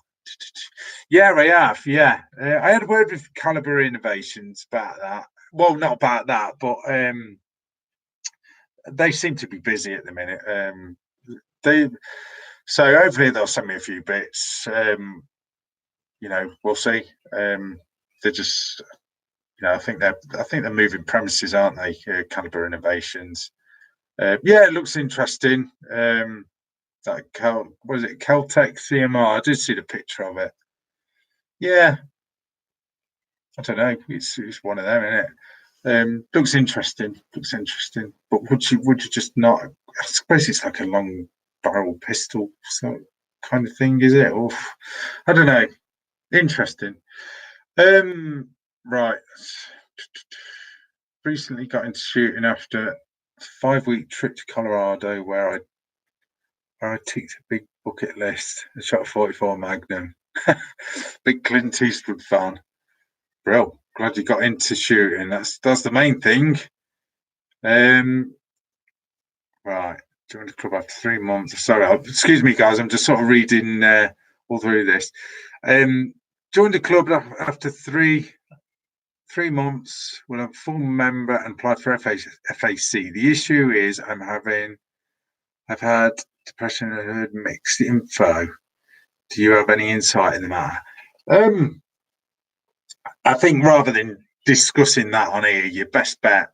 Speaker 1: Yeah, I have. Yeah, I had a word with Caliber Innovations about that. Well, not about that, but they seem to be busy at the minute. So hopefully they'll send me a few bits. You know, we'll see. They're just, you know, I think they're moving premises, aren't they? Caliber Innovations. Yeah, it looks interesting. That what is it? Caltech CMR. I did see the picture of it. Yeah, I don't know. It's one of them, isn't it? Looks interesting. Looks interesting. But would you just not? I suppose it's like a long barrel pistol, so kind of thing, is it? Or I don't know. Interesting. Right. Recently got into shooting after a 5-week trip to Colorado, where I ticked a big bucket list. I shot a 44 Magnum. Big Clint Eastwood fan. Bro, glad you got into shooting. That's the main thing. Um, right. Joined the club after 3 months. Sorry, excuse me, guys. I'm just sort of reading all through this. Joined the club after three months. Well, I'm a full member and applied for FAC. The issue is I've had depression and heard mixed info. Do you have any insight in the matter? I think rather than discussing that on here, your best bet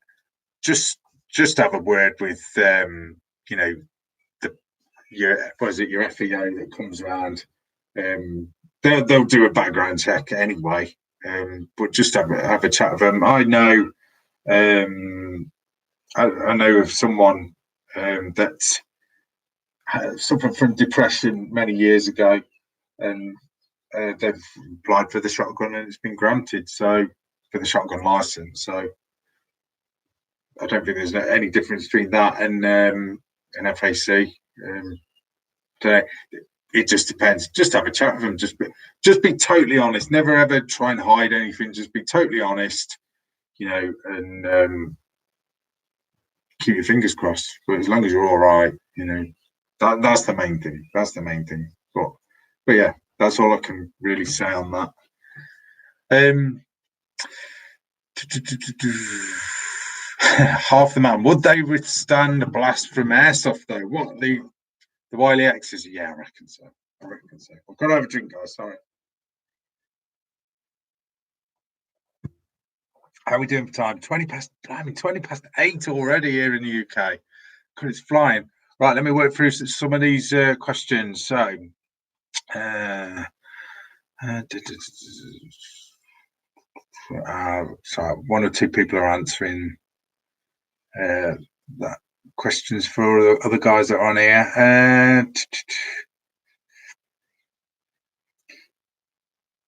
Speaker 1: just have a word with you know your FEO that comes around. They'll do a background check anyway, but just have a chat with them. I know I know of someone that suffered from depression many years ago, and they've applied for the shotgun and it's been granted. So for the shotgun license, so I don't think there's any difference between that and an FAC. So it just depends. Just have a chat with them. Just be totally honest. Never ever try and hide anything. Just be totally honest, and keep your fingers crossed. But as long as you're all right, that's the main thing. That's the main thing. But yeah, that's all I can really say on that. Half the man. Would they withstand a blast from airsoft though? What the Wiley X is? Yeah, I reckon so. I've got to have a drink, guys. Sorry. How are we doing for time? 20 past 8 already here in the UK. Because it's flying. Right, let me work through some of these questions. So, so one or two people are answering that questions for the other guys that are on here.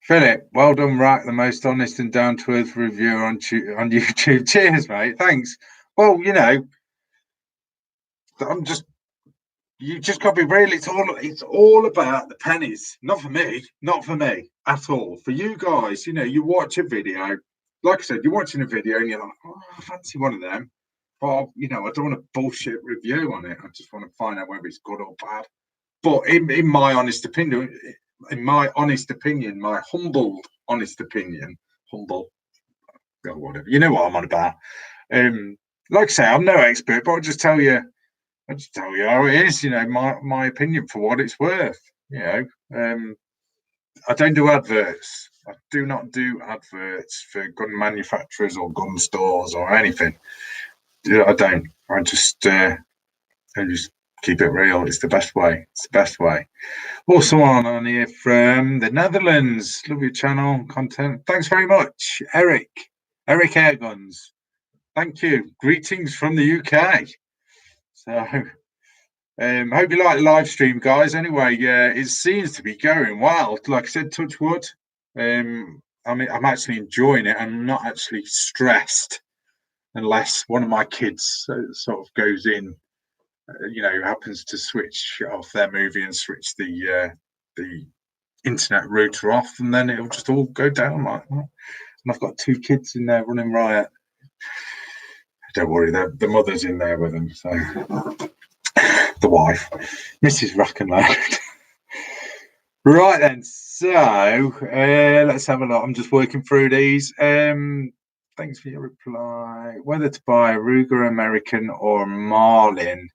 Speaker 1: Philip, well done, Rack, the most honest and down to earth reviewer on YouTube. Cheers, mate. Thanks. Well, you just got to be real. It's all about the pennies. Not for me at all. For you guys, you watch a video. Like I said, you're watching a video and you're like, oh, I fancy one of them. But I don't want a bullshit review on it. I just want to find out whether it's good or bad. But in my honest opinion, my humble honest opinion, humble, or whatever. You know what I'm on about. Like I say, I'm no expert, but I'll just tell you how it is. My opinion for what it's worth. I don't do adverts. I do not do adverts for gun manufacturers or gun stores or anything. I don't. I just keep it real. It's the best way. Also on here from the Netherlands. Love your channel content. Thanks very much, Eric Airguns. Thank you. Greetings from the UK. So, hope you like the live stream, guys. Anyway, it seems to be going well. Like I said, touch wood. I'm actually enjoying it. I'm not actually stressed, unless one of my kids sort of goes in, happens to switch off their movie and switch the internet router off, and then it'll just all go down like that. And I've got 2 kids in there running riot. Don't worry, the mother's in there with them, so the wife, Mrs. Rackenload. Right then, so let's have a look. I'm just working through these. Thanks for your reply. Whether to buy a Ruger American or Marlin.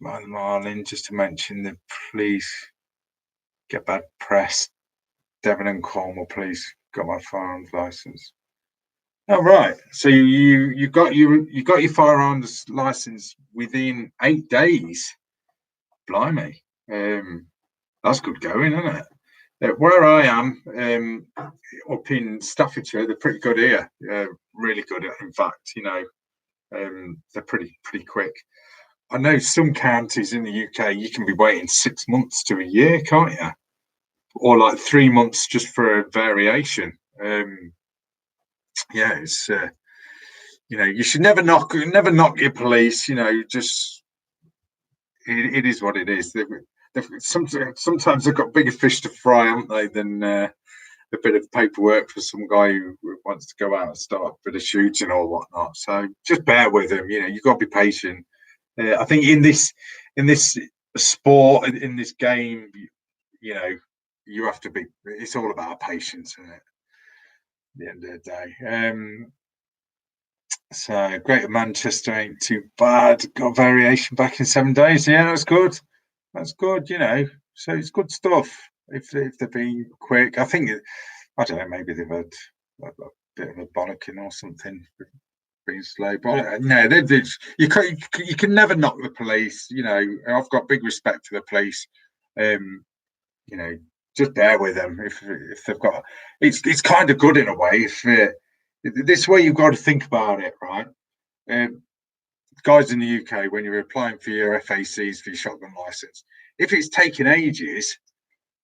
Speaker 1: Marlin, just to mention the police get bad press. Devon and Cornwall police got my firearms license. Oh right, so you got your firearms license within 8 days. Blimey, that's good going, isn't it? Where I am, up in Staffordshire, they're pretty good here. Really good, in fact. They're pretty quick. I know some counties in the UK you can be waiting 6 months to a year, can't you? Or like 3 months just for a variation. Yeah, it's you should never knock your police. Just it is what it is. Sometimes they've got bigger fish to fry, haven't they, than a bit of paperwork for some guy who wants to go out and start a bit of shooting or whatnot. So just bear with them. You've got to be patient. I think in this sport, in this game, you have to be. It's all about patience, isn't it? At the end of the day. So Greater Manchester ain't too bad. Got variation back in 7 days. Yeah, that's good. That's good. So it's good stuff. If they're being quick, I think I don't know. Maybe they've had a bit of a bollocking or something, being slow. But no, you can never knock the police. I've got big respect for the police. Just bear with them if they've got. It's kind of good in a way. This way you've got to think about it, right? Guys in the UK, when you're applying for your FACs for your shotgun license, if it's taking ages,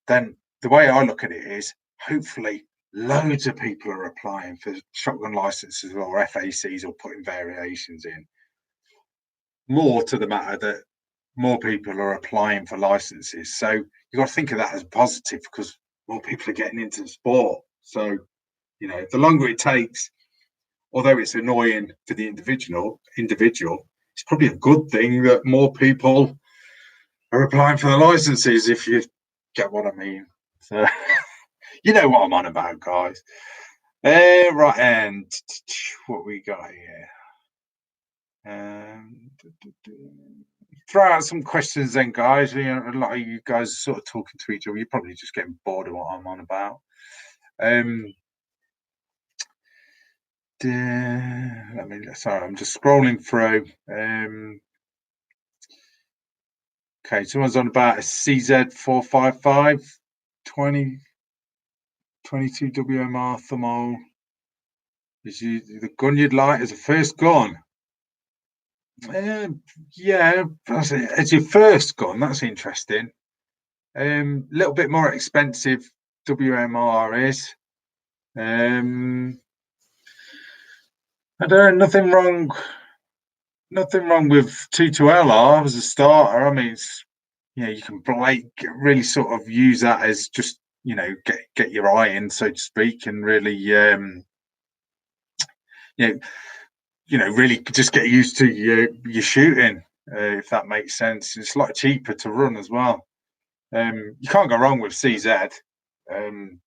Speaker 1: then the way I look at it is hopefully loads of people are applying for shotgun licenses or FACs or putting variations in. More to the matter that more people are applying for licenses. So you've got to think of that as positive because more people are getting into the sport. So, the longer it takes, although it's annoying for the individual, it's probably a good thing that more people are applying for the licenses, if you get what I mean. So, you know what I'm on about, guys. Right, and what we got here. Throw out some questions then, guys. A lot of you guys are sort of talking to each other. You're probably just getting bored of what I'm on about. Sorry, I'm just scrolling through. Okay, someone's on about a CZ455 22 WMR thermal. Is the gun you'd like as a first gun? Yeah, as your first gun, that's interesting. Little bit more expensive WMR is. I don't know, nothing wrong with 22LR as a starter. I mean, you can really sort of use that as just get your eye in, so to speak, and really really just get used to your shooting, if that makes sense. It's a lot cheaper to run as well. You can't go wrong with CZ. You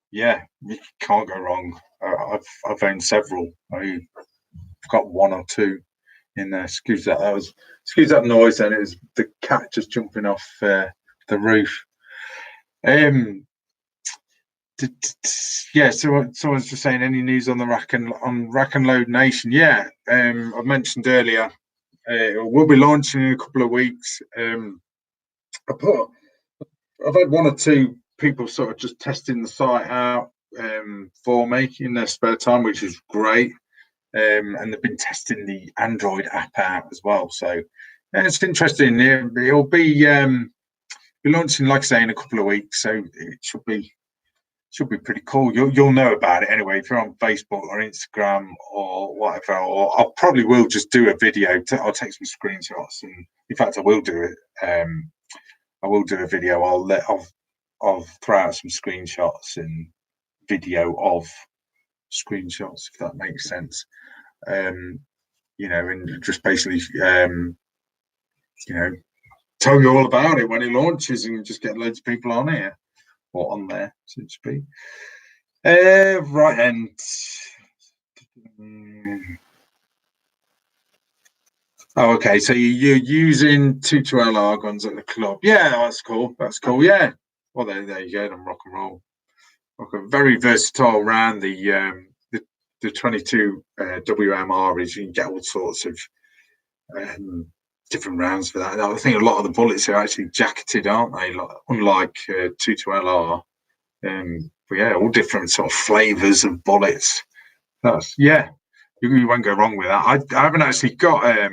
Speaker 1: can't go wrong. I've owned several. I've got one or two in there. Excuse that noise. Then it was the cat just jumping off the roof. So someone's just saying, any news on the Rack and Load Nation? Yeah, I mentioned earlier, we'll be launching in a couple of weeks. I've had one or two people sort of just testing the site out for me in their spare time, which is great. And they've been testing the Android app out as well. So it's interesting. It'll be launching, like I say, in a couple of weeks. So it should be pretty cool. You'll know about it anyway if you're on Facebook or Instagram or whatever. Or I probably will just do a video. I'll take some screenshots, and in fact, I will do it. I will do a video. I'll throw out some screenshots and video of screenshots, if that makes sense. And just basically, tell you all about it when it launches, and just get loads of people on here or on there, so to speak. Right, and okay. So you're using 22LR guns at the club? Yeah, that's cool. Yeah. Well, there you go. Then rock and roll. Very versatile round. The 22 WMR is, you can get all sorts of different rounds for that. I think a lot of the bullets are actually jacketed, aren't they? Unlike 22LR. But yeah, all different sort of flavors of bullets. That's you won't go wrong with that. I haven't actually got a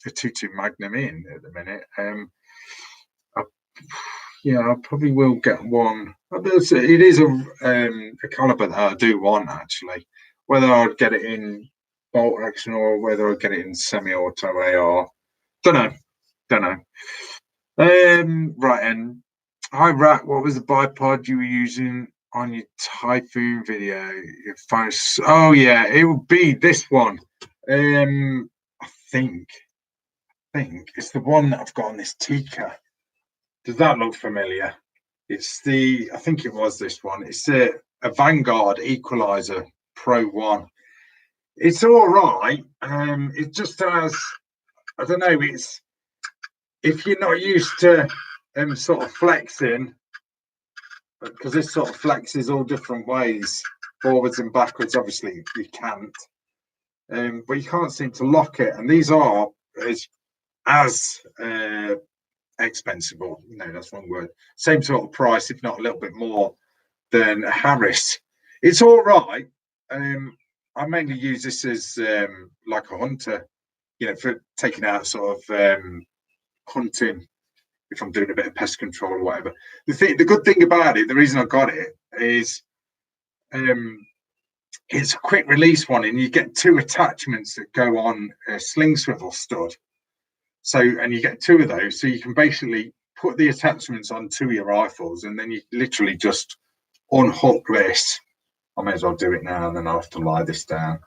Speaker 1: 22 Magnum in at the minute. I probably will get one. It is a caliber that I do want, actually. Whether I'd get it in bolt action or whether I'd get it in semi-auto AR, don't know. Right, and hi Rat, what was the bipod you were using on your Typhoon video? Oh yeah, it would be this one. I think it's the one that I've got on this Tikka. Does that look familiar? I think it was this one. It's a Vanguard Equalizer Pro 1. It's all right. It just has, I don't know, it's, if you're not used to sort of flexing, because this sort of flexes all different ways, forwards and backwards, obviously you can't. But you can't seem to lock it. And these are as expensive, or no, that's one word. Same sort of price, if not a little bit more than a Harris. It's all right. I mainly use this as like a hunter, for taking out sort of hunting. If I'm doing a bit of pest control or whatever. The good thing about it, the reason I got it is, it's a quick release one, and you get 2 attachments that go on a sling swivel stud. So, and you get 2 of those, so you can basically put the attachments on 2 of your rifles, and then you literally just unhook this. I may as well do it now, and then I'll have to lie this down.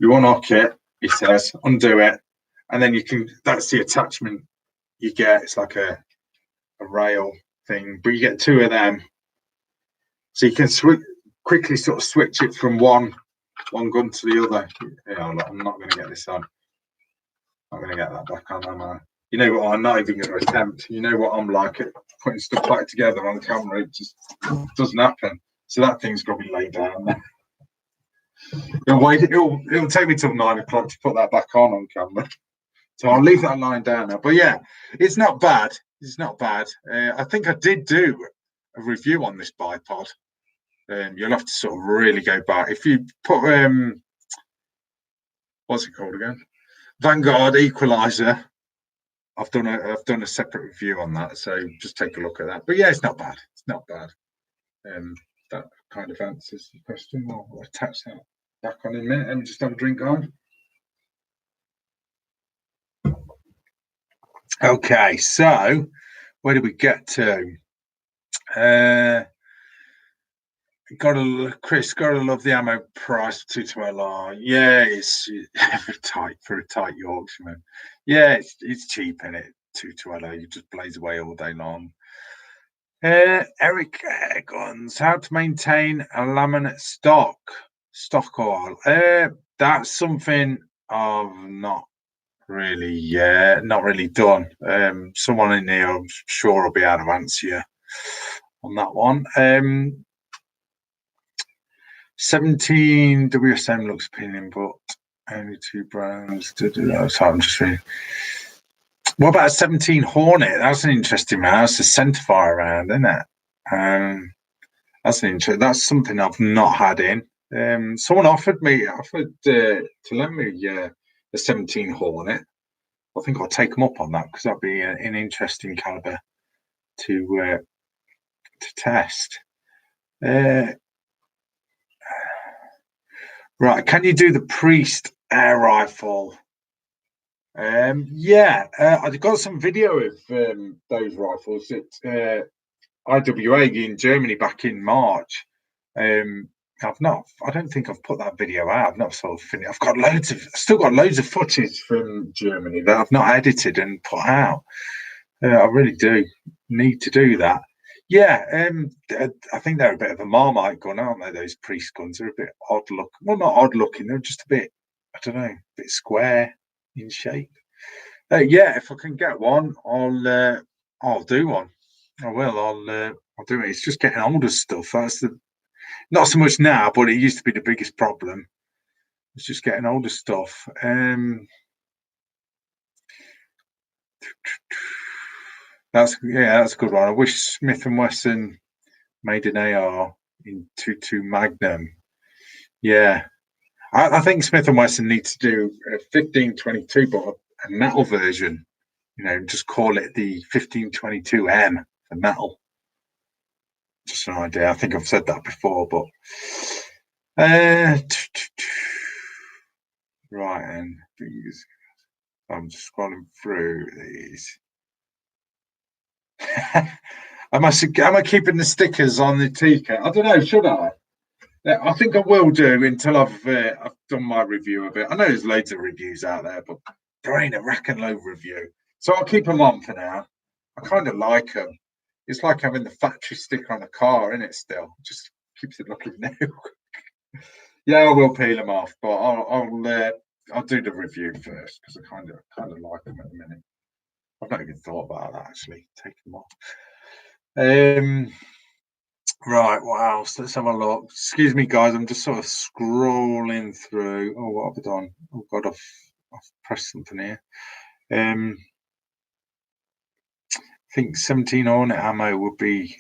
Speaker 1: You unhook it, it says, undo it, and then you can, that's the attachment you get. It's like a rail thing, but you get 2 of them. So you can quickly sort of switch it from one gun to the other. I'm not going to get this on. I'm going to get that back on, am I? You know what? I'm not even going to attempt. You know what I'm like at putting stuff back together on camera. It just doesn't happen. So that thing's got to be laid down. It'll take me till 9 o'clock to put that back on camera. So I'll leave that lying down now. But yeah, it's not bad. It's not bad. I think I did do a review on this bipod. You'll have to sort of really go back. If you put what's it called again? Vanguard Equalizer. I've done a separate review on that, so just take a look at that. But yeah, it's not bad. It's not bad. That kind of answers the question. I'll attach that back on in a minute and just have a drink on. Okay, so where did we get to? Chris, gotta love the ammo price for 212R. Yeah, it's for a tight Yorkshireman. Yeah, it's cheap in it. 212R, you just blaze away all day long. Eric Guns, how to maintain a laminate stock oil. That's something I've not really done. Someone in here, I'm sure, will be able to answer you on that one. 17 WSM looks appealing, but only 2 brands to do that. So I'm just reading. What about a 17 Hornet? That's an interesting round. That's a centerfire round, isn't it? That's something I've not had in. Someone offered to lend me a 17 Hornet. I think I'll take them up on that, because that'd be an interesting caliber to test. Right, can you do the Priest air rifle? I've got some video of those rifles at IWA in Germany back in March. I don't think I've put that video out. I've not sort of finished. I've still got loads of footage from Germany that I've not edited and put out. I really do need to do that. Yeah, I think they're a bit of a Marmite gun, aren't they? Those Priest guns are a bit odd looking. Well, not odd looking. They're just a bit, I don't know, a bit square in shape. If I can get one, I'll do one. I will. I'll do it. It's just getting older stuff. That's not so much now, but it used to be the biggest problem. It's just getting older stuff. That's a good one. I wish Smith & Wesson made an AR. in 22 Magnum. Yeah, I think Smith & Wesson needs to do a 1522, but a metal version. You know, just call it the 1522M for metal. Just an idea. I think I've said that before, but right, and these. I'm just scrolling through these. Am I keeping the stickers on the Tikka? I don't know. Should I? I think I will do until I've done my review of it. I know there's loads of reviews out there, but there ain't a rack and load review. So I'll keep them on for now. I kind of like them. It's like having the factory sticker on a car, isn't it? Still, just keeps it looking new. Yeah, I will peel them off, but I'll do the review first because I kind of like them at the minute. I've not even thought about that actually. Take them off. Right, what else? Let's have a look. Excuse me, guys. I'm just sort of scrolling through. Oh, what have I done? Oh God, I've pressed something here. I think 17 Hornet ammo would be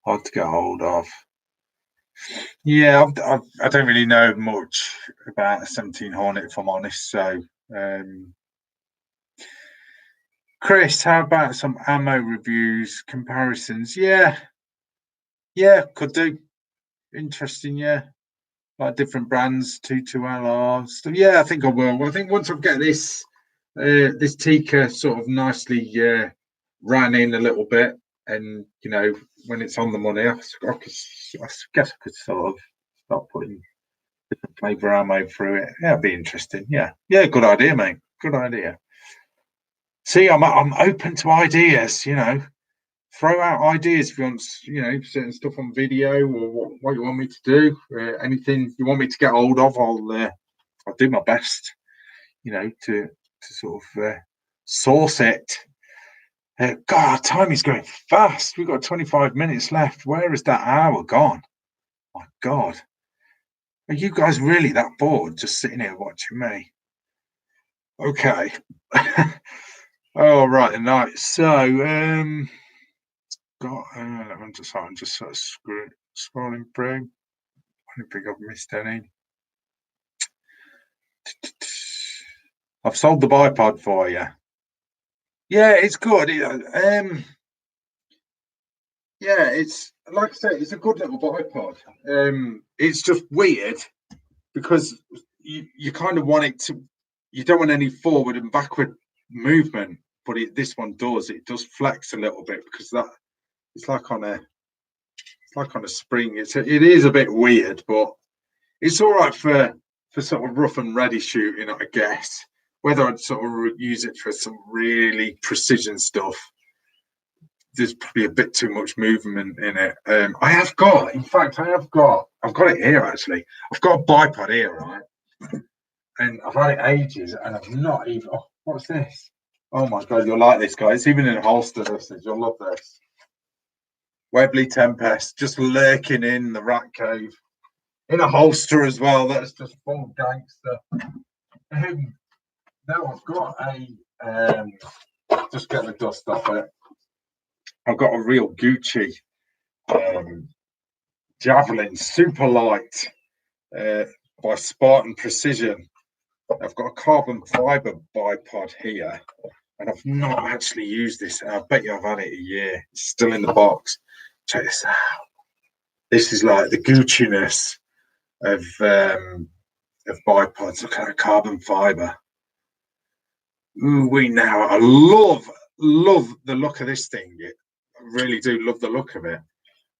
Speaker 1: hard to get hold of. Yeah, I don't really know much about a 17 Hornet, if I'm honest. So, Chris, how about some ammo reviews, comparisons? Yeah, could do. Interesting, yeah. Like different brands, 22LR stuff. Yeah, I think I will. I think once I get this Tikka sort of nicely ran in a little bit, and you know when it's on the money, I guess I could sort of start putting different flavour ammo through it. Yeah, it'd be interesting. Yeah, good idea, mate. Good idea. See, I'm open to ideas. You know, throw out ideas if you want, you know, certain stuff on video or what you want me to do. Anything you want me to get hold of, I'll do my best. You know, to sort of source it. God, time is going fast. We've got 25 minutes left. Where is that hour gone? My God. Are you guys really that bored just sitting here watching me? Okay. All right, tonight. So, I'm just sort of scrolling through. I don't think I've missed any. I've sold the bipod for you. Yeah, it's good. Yeah, it's like I said, it's a good little bipod. It's just weird because you kind of want it to. You don't want any forward and backward movement, but this one does. It does flex a little bit because it's like on a spring. It is a bit weird, but it's all right for sort of rough and ready shooting, I guess. Whether I'd sort of use it for some really precision stuff, there's probably a bit too much movement in it. I've got it here actually. I've got a bipod here, right? And I've had it ages, and I've not even. Oh, what's this? Oh my God, you'll like this, guys. It's even in a holster. You'll love this. Webley Tempest, just lurking in the rat cave, in a holster as well. That's just full gangster. Now I've got a. Just get the dust off it. I've got a real Gucci Javelin, super light, by Spartan Precision. I've got a carbon fiber bipod here, and I've not actually used this. I bet you I've had it a year. It's still in the box. Check this out. This is like the Gucci-ness of bipods. Look at that carbon fiber. Ooh, I love the look of this thing. I really do love the look of it.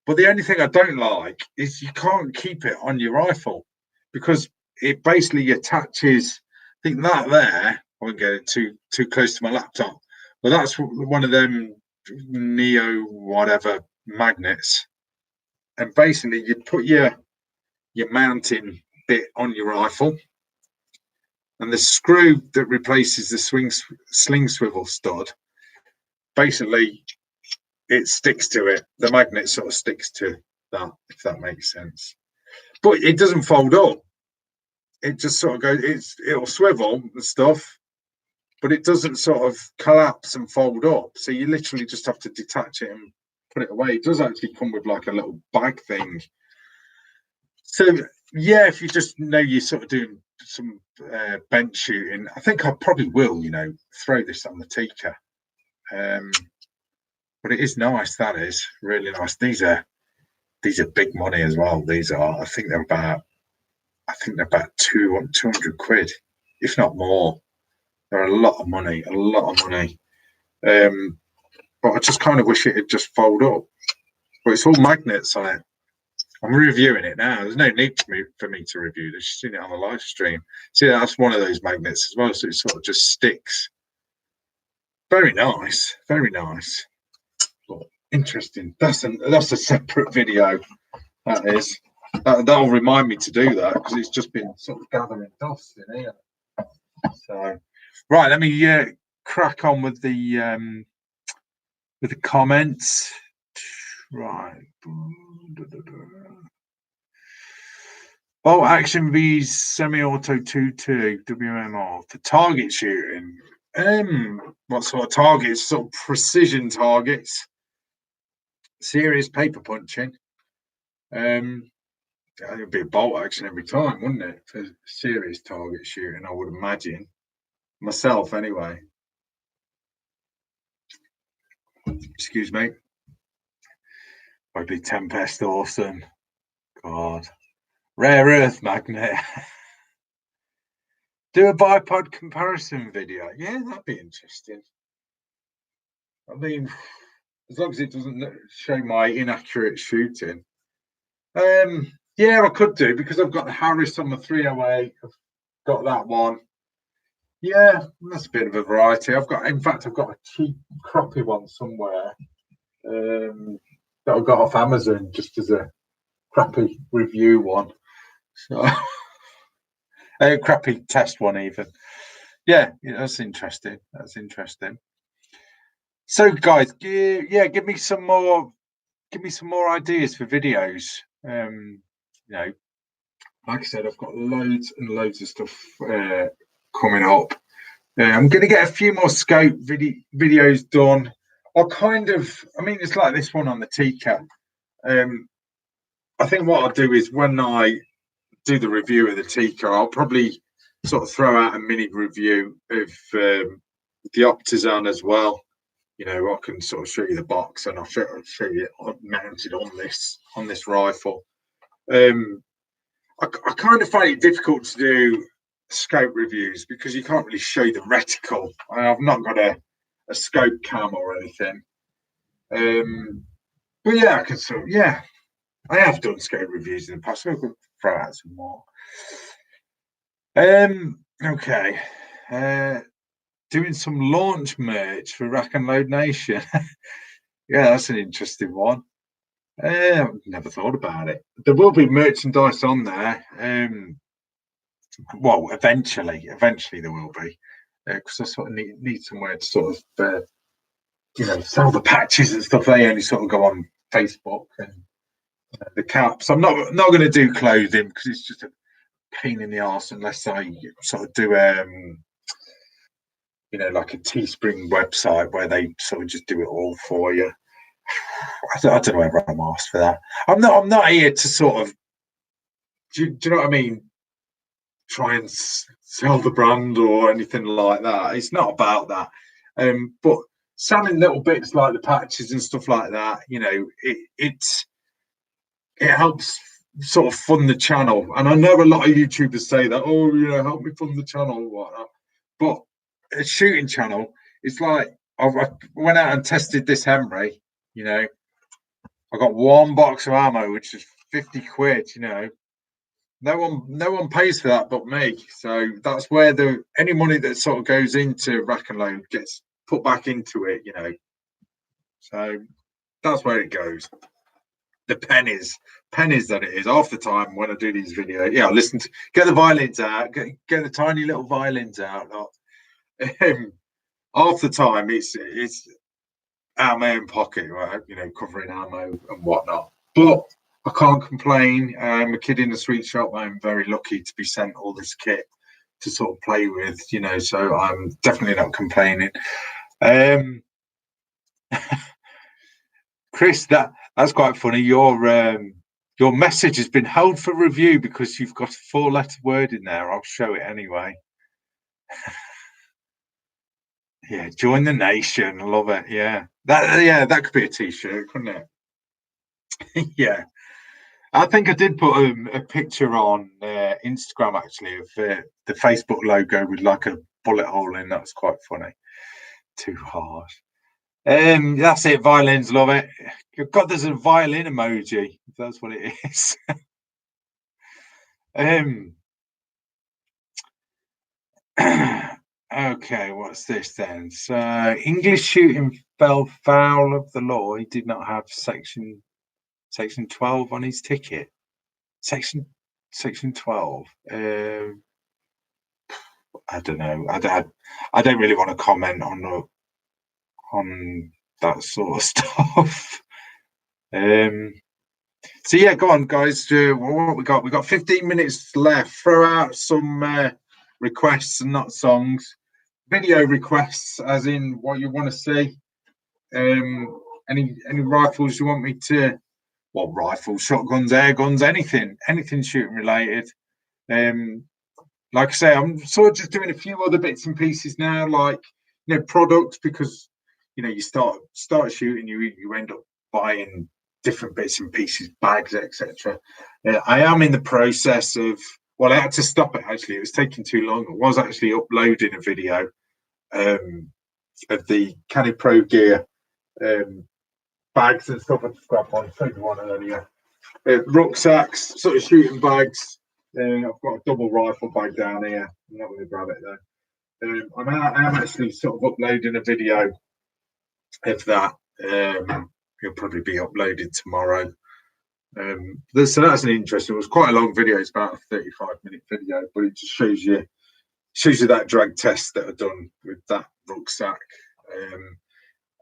Speaker 1: But the only thing I don't like is you can't keep it on your rifle because it basically attaches. I think that there. I won't get it too close to my laptop, but that's one of them Neo whatever magnets, and basically you put your mounting bit on your rifle, and the screw that replaces the sling swivel stud. Basically, it sticks to it. The magnet sort of sticks to that, if that makes sense. But it doesn't fold up. It just sort of goes. It'll swivel and stuff, but it doesn't sort of collapse and fold up. So you literally just have to detach it and put it away. It does actually come with like a little bag thing So yeah, if you just know you're sort of doing some bench shooting, I think I probably will, throw this on the Tikka. But it is nice. That is really nice. These are big money as well. These are. I think they're about 200 quid, if not more. They're a lot of money. A lot of money. But I just kind of wish it had just fold up. But it's all magnets on it. I'm reviewing it now. There's no need for me to review this. You've seen it on the live stream. See, that's one of those magnets as well. So it sort of just sticks. Very nice. Very nice. But interesting. That's a separate video. That is. That'll remind me to do that because it's just been sort of gathering dust in here. So, right. Let me crack on with the comments. Right. Bolt Action V's semi-auto 2.2 WMR for target shooting. What sort of targets? Sort of precision targets. Serious paper punching. It'd be a bolt action every time, wouldn't it? For serious target shooting, I would imagine. Myself, anyway. Excuse me. I'd be Tempest awesome. God. Rare earth magnet. Do a bipod comparison video. Yeah, that'd be interesting. I mean, as long as it doesn't show my inaccurate shooting. Yeah, I could do because I've got the Harris on the 308. I've got that one. Yeah, that's a bit of a variety. In fact, I've got a cheap crappy one somewhere that I got off Amazon just as a crappy review one. So a crappy test one even. Yeah, that's interesting. That's interesting. So guys, give me some more ideas for videos. Like I said, I've got loads and loads of stuff coming up. I'm going to get a few more scope videos done. It's like this one on the Tikka. I think what I'll do is when I do the review of the Tikka, I'll probably sort of throw out a mini review of the Optizan as well. I can sort of show you the box and I'll show you it mounted on this rifle. I kind of find it difficult to do scope reviews because you can't really show the reticle. I've not got a scope cam or anything. But yeah, I have done scope reviews in the past. So I could throw out some more. Okay. Doing some launch merch for Rack and Load Nation. Yeah, that's an interesting one. I've never thought about it. There will be merchandise on there. Well, eventually there will be, because I sort of need somewhere to sort of, sell the patches and stuff. They only sort of go on Facebook and the caps. I'm not going to do clothing because it's just a pain in the arse unless I sort of do like a Teespring website where they sort of just do it all for you. I don't know whether I'm asked for that. I'm not here to sort of. Do you know what I mean? Try and sell the brand or anything like that. It's not about that. But selling little bits like the patches and stuff like that, it helps sort of fund the channel. And I know a lot of YouTubers say that, help me fund the channel or whatnot. But a shooting channel, it's like I went out and tested this Henry. I got one box of ammo, which is 50 quid. No one pays for that but me. So that's where any money that sort of goes into Rack and Load gets put back into it. So that's where it goes. The pennies that it is. Half the time when I do these videos, I listen to get the violins out, get the tiny little violins out. Half the time it's out of my own pocket, right? Covering ammo and whatnot. But I can't complain. I'm a kid in the sweet shop. I'm very lucky to be sent all this kit to sort of play with, so I'm definitely not complaining. Chris, that's quite funny. Your Your message has been held for review because you've got a 4-letter word in there. I'll show it anyway. Yeah, join the nation. Love it. Yeah, that could be a t-shirt, couldn't it? Yeah, I think I did put a picture on Instagram actually of the Facebook logo with like a bullet hole in. That's quite funny. Too hard. That's it. Violins, love it. God, there's a violin emoji. If that's what it is. Okay, what's this then? So English shooting fell foul of the law. He did not have section 12 on his ticket. Section 12. I don't know. I don't really want to comment on that sort of stuff. So yeah, go on, guys. What we got? We got 15 minutes left. Throw out some requests and not songs. Video requests, as in what you want to see. Any rifles you want me to? Well, rifles, shotguns, air guns, anything shooting related. Like I say, I'm sort of just doing a few other bits and pieces now, like products, because you start shooting, you end up buying different bits and pieces, bags, etc. I am in the process of. Well, I had to stop it actually. It was taking too long. I was actually uploading a video of the Canny Pro gear bags and stuff. I just grabbed one, showed you one earlier. Rucksacks, sort of shooting bags. I've got a double rifle bag down here. I'm not going to grab it though. I am actually sort of uploading a video of that. It'll probably be uploaded tomorrow. So that's an interesting. It was quite a long video. It's about a 35-minute video, but it just shows you that drag test that I've done with that rucksack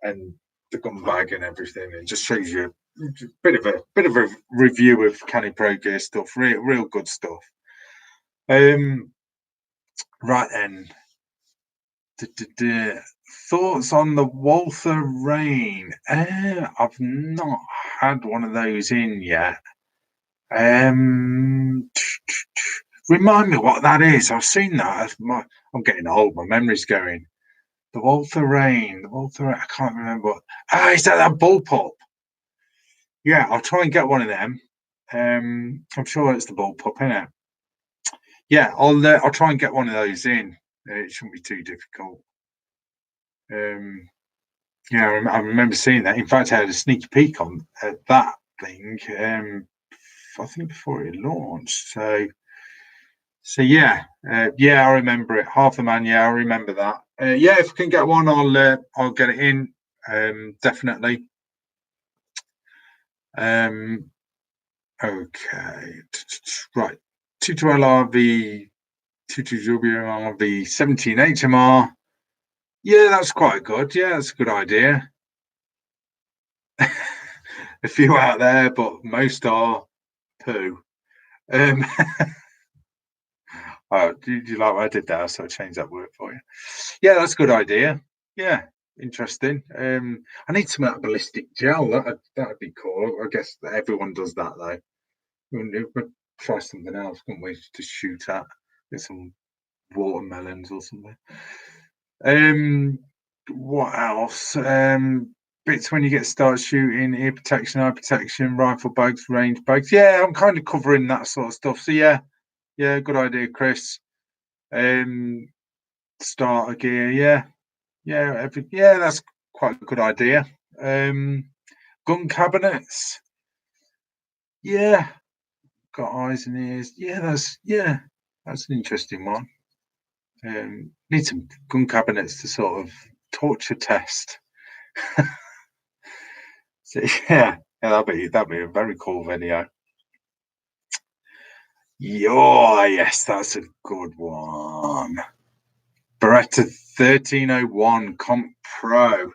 Speaker 1: and the gun bag and everything. It just shows you a bit of a review of Canny Pro gear stuff. Real good stuff. Right then. Thoughts on the Walther Rain? I've not had one of those in yet. Remind me what that is. I've seen that. I'm getting old. My memory's going. The Walther Rain. I can't remember. Is that bullpup? Yeah, I'll try and get one of them. I'm sure it's the bullpup, isn't it? Yeah, I'll try and get one of those in. It shouldn't be too difficult. Yeah, I remember seeing that. In fact, I had a sneaky peek on that thing. I think before it launched. So yeah, I remember it. Half a man. Yeah, I remember that. Yeah, if I can get one, I'll get it in. Definitely. Okay. Right. 22LRV, 22WRV, 17 HMR. Yeah, that's quite good. Yeah, that's a good idea. A few out there, but most are poo. Oh, did you like what I did there? So I changed that word for you. Yeah, that's a good idea. Yeah, interesting. I need some of that ballistic gel. That'd be cool. I guess everyone does that though. We'd try something else, couldn't we? To shoot at. Get some watermelons or something. What else? Bits when you get started shooting, ear protection, eye protection, rifle bags, range bags. Yeah, I'm kind of covering that sort of stuff. So yeah, good idea, Chris. Starter gear, yeah, that's quite a good idea. Gun cabinets, yeah, got eyes and ears. Yeah, that's an interesting one. Need some gun cabinets to sort of torture test. So yeah, that'd be a very cool video. Yes, that's a good one. Beretta 1301 Comp Pro.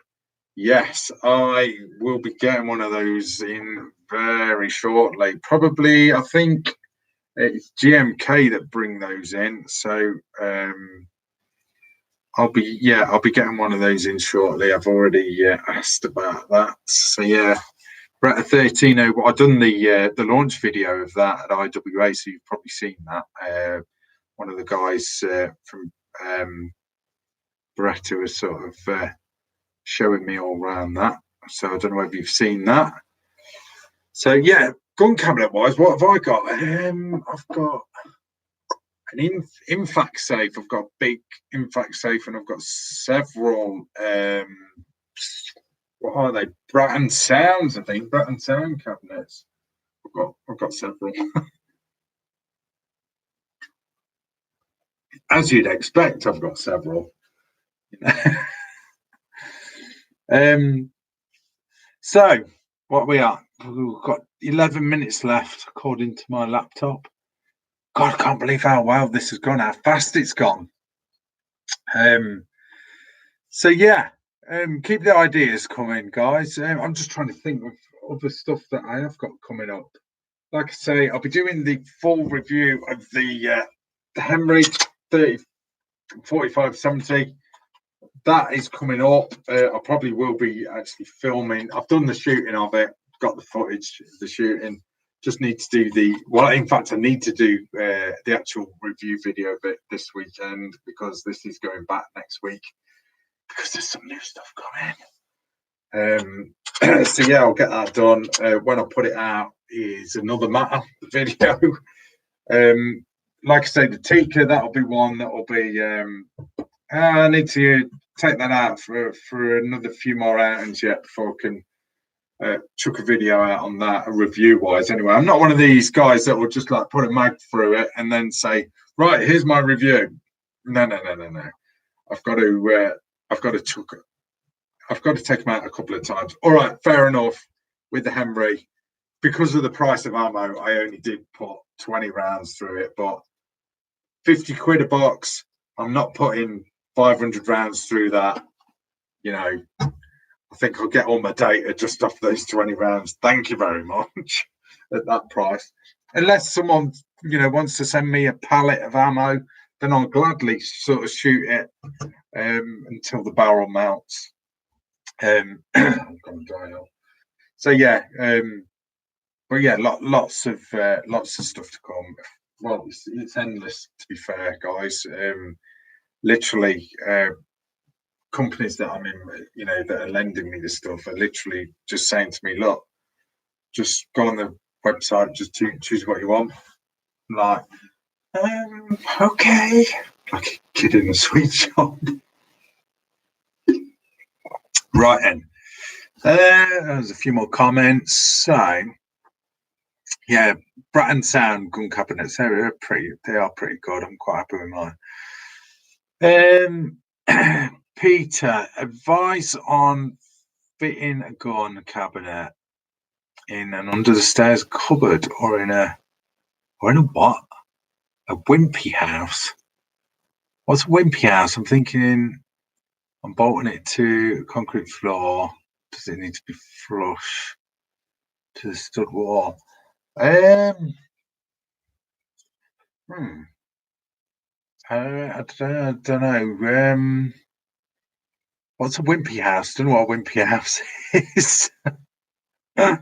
Speaker 1: Yes, I will be getting one of those in very shortly. Probably, I think it's GMK that bring those in. So I'll be getting one of those in shortly. I've already asked about that. So yeah, We're at a 13. I've done the launch video of that at IWA, so you've probably seen that. One of the guys from Beretta was sort of showing me all around that. So I don't know whether you've seen that. So yeah, gun cabinet wise, what have I got? I've got an Infac safe. I've got a big Infac safe, and I've got several. What are they? Bratton Sounds, I think. Bratton Sound cabinets. I've got several. As you'd expect, I've got several. So what we are, we've got 11 minutes left according to my laptop. God, I can't believe how well this has gone, how fast it's gone. So yeah, keep the ideas coming, guys. I'm just trying to think of other stuff that I have got coming up. Like I say, I'll be doing the full review of the Henry 4570. That is coming up. I probably will be actually filming. I've done the shooting of it, got the footage of the shooting. Just need to do in fact, I need to do the actual review video of it this weekend, because this is going back next week, because there's some new stuff coming. So yeah, I'll get that done. When I put it out is another matter, the video. Like I say, the Tikka, that'll be one that'll be I need to take that out for another few more outings yet before I can chuck a video out on that, review wise. Anyway, I'm not one of these guys that will just like put a mag through it and then say, right, here's my review. No. I've got to take them out a couple of times. All right, fair enough. With the Henry, because of the price of ammo, I only did put 20 rounds through it, but 50 quid a box, I'm not putting 500 rounds through that. You know, I think I'll get all my data just off those 20 rounds. Thank you very much at that price. Unless someone, wants to send me a pallet of ammo, then I'll gladly sort of shoot it until the barrel melts. I'm gonna dry up. So yeah, but yeah, lots of stuff to come. Well, it's endless, to be fair, guys. Literally, companies that I'm in, that are lending me the stuff are literally just saying to me, look, just go on the website, just choose what you want. I'm like, okay, like a kid in a sweet shop. Right then. There's a few more comments. So yeah, Bratton Sound gun cabinets, they are pretty good. I'm quite happy with mine. Peter, advice on fitting a gun cabinet in an under the stairs cupboard or in a what? A wimpy house. What's a wimpy house? I'm thinking I'm bolting it to a concrete floor. Does it need to be flush to the stud wall? I don't know. What's a wimpy house? Don't know what a wimpy house is. You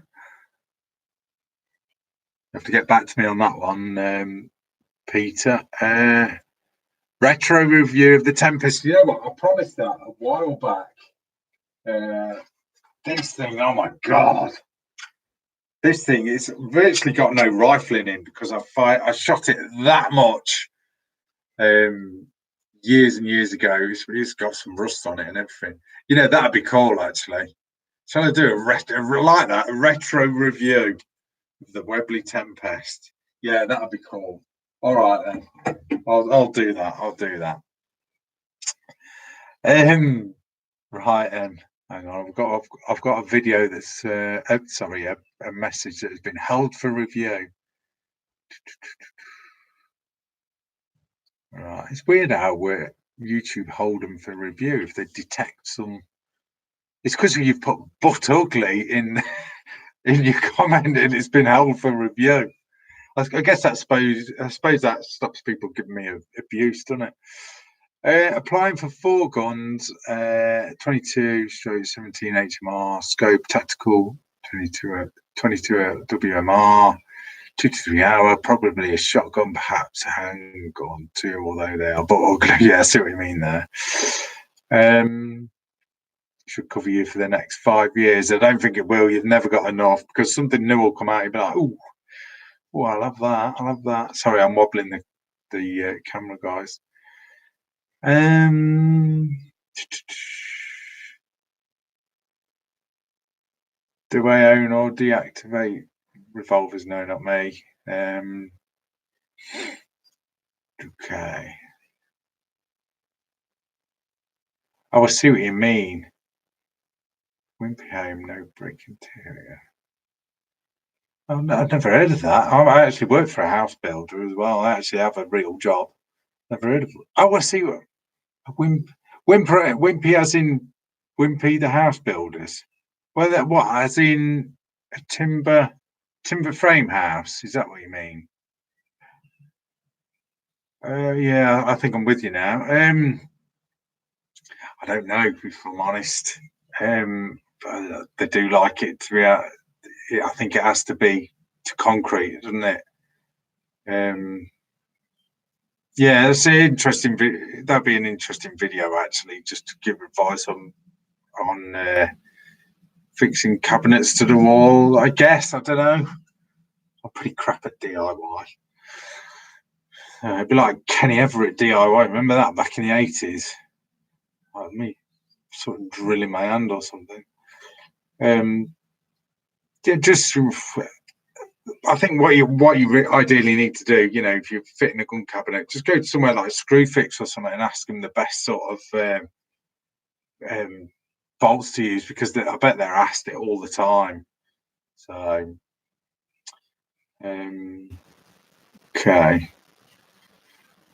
Speaker 1: have to get back to me on that one, Peter. Retro review of the Tempest. You know what? I promised that a while back. This thing, oh my god! This thing is virtually got no rifling in because I shot it that much years and years ago. It's got some rust on it and everything. That'd be cool actually. Shall I do a retro review of the Webley Tempest? Yeah, that'd be cool. All right then, I'll do that. Right then. Hang on, I've got a video that's a message that has been held for review. Right, it's weird how YouTube hold them for review if they detect some. It's because you've put "butt ugly" in your comment and it's been held for review. I guess I suppose that stops people giving me abuse, doesn't it? Applying for 4 guns, 22/17 HMR scope tactical 22 WMR, 2 to 3 hour, probably a shotgun, perhaps a handgun too, although they are but ugly. Yeah, I see what you mean there. Should cover you for the next 5 years. I don't think it will. You've never got enough, because something new will come out. You'll be like, oh, I love that. I love that. Sorry, I'm wobbling the camera, guys. Do I own or deactivate revolvers? No, not me. Okay. Oh, I see what you mean. Wimpy home, no brick interior. Oh, no, I've never heard of that. I actually work for a house builder as well. I actually have a real job. Never heard of it. Oh, I see what Wimpy as in Wimpy the house builders. Well, that what as in a timber frame house? Is that what you mean? Yeah, I think I'm with you now. I don't know, if I'm honest. But they do like it to be. I think it has to be to concrete, doesn't it? Yeah, that's an interesting. That'd be an interesting video, actually, just to give advice on fixing cabinets to the wall. I guess, I don't know. I'm pretty crap at DIY. It'd be like Kenny Everett DIY. Remember that back in the 80s? Like me, sort of drilling my hand or something. Yeah, just. I think what you ideally need to do, if you're fitting a gun cabinet, just go to somewhere like Screwfix or something and ask them the best sort of bolts to use, because I bet they're asked it all the time. So, okay.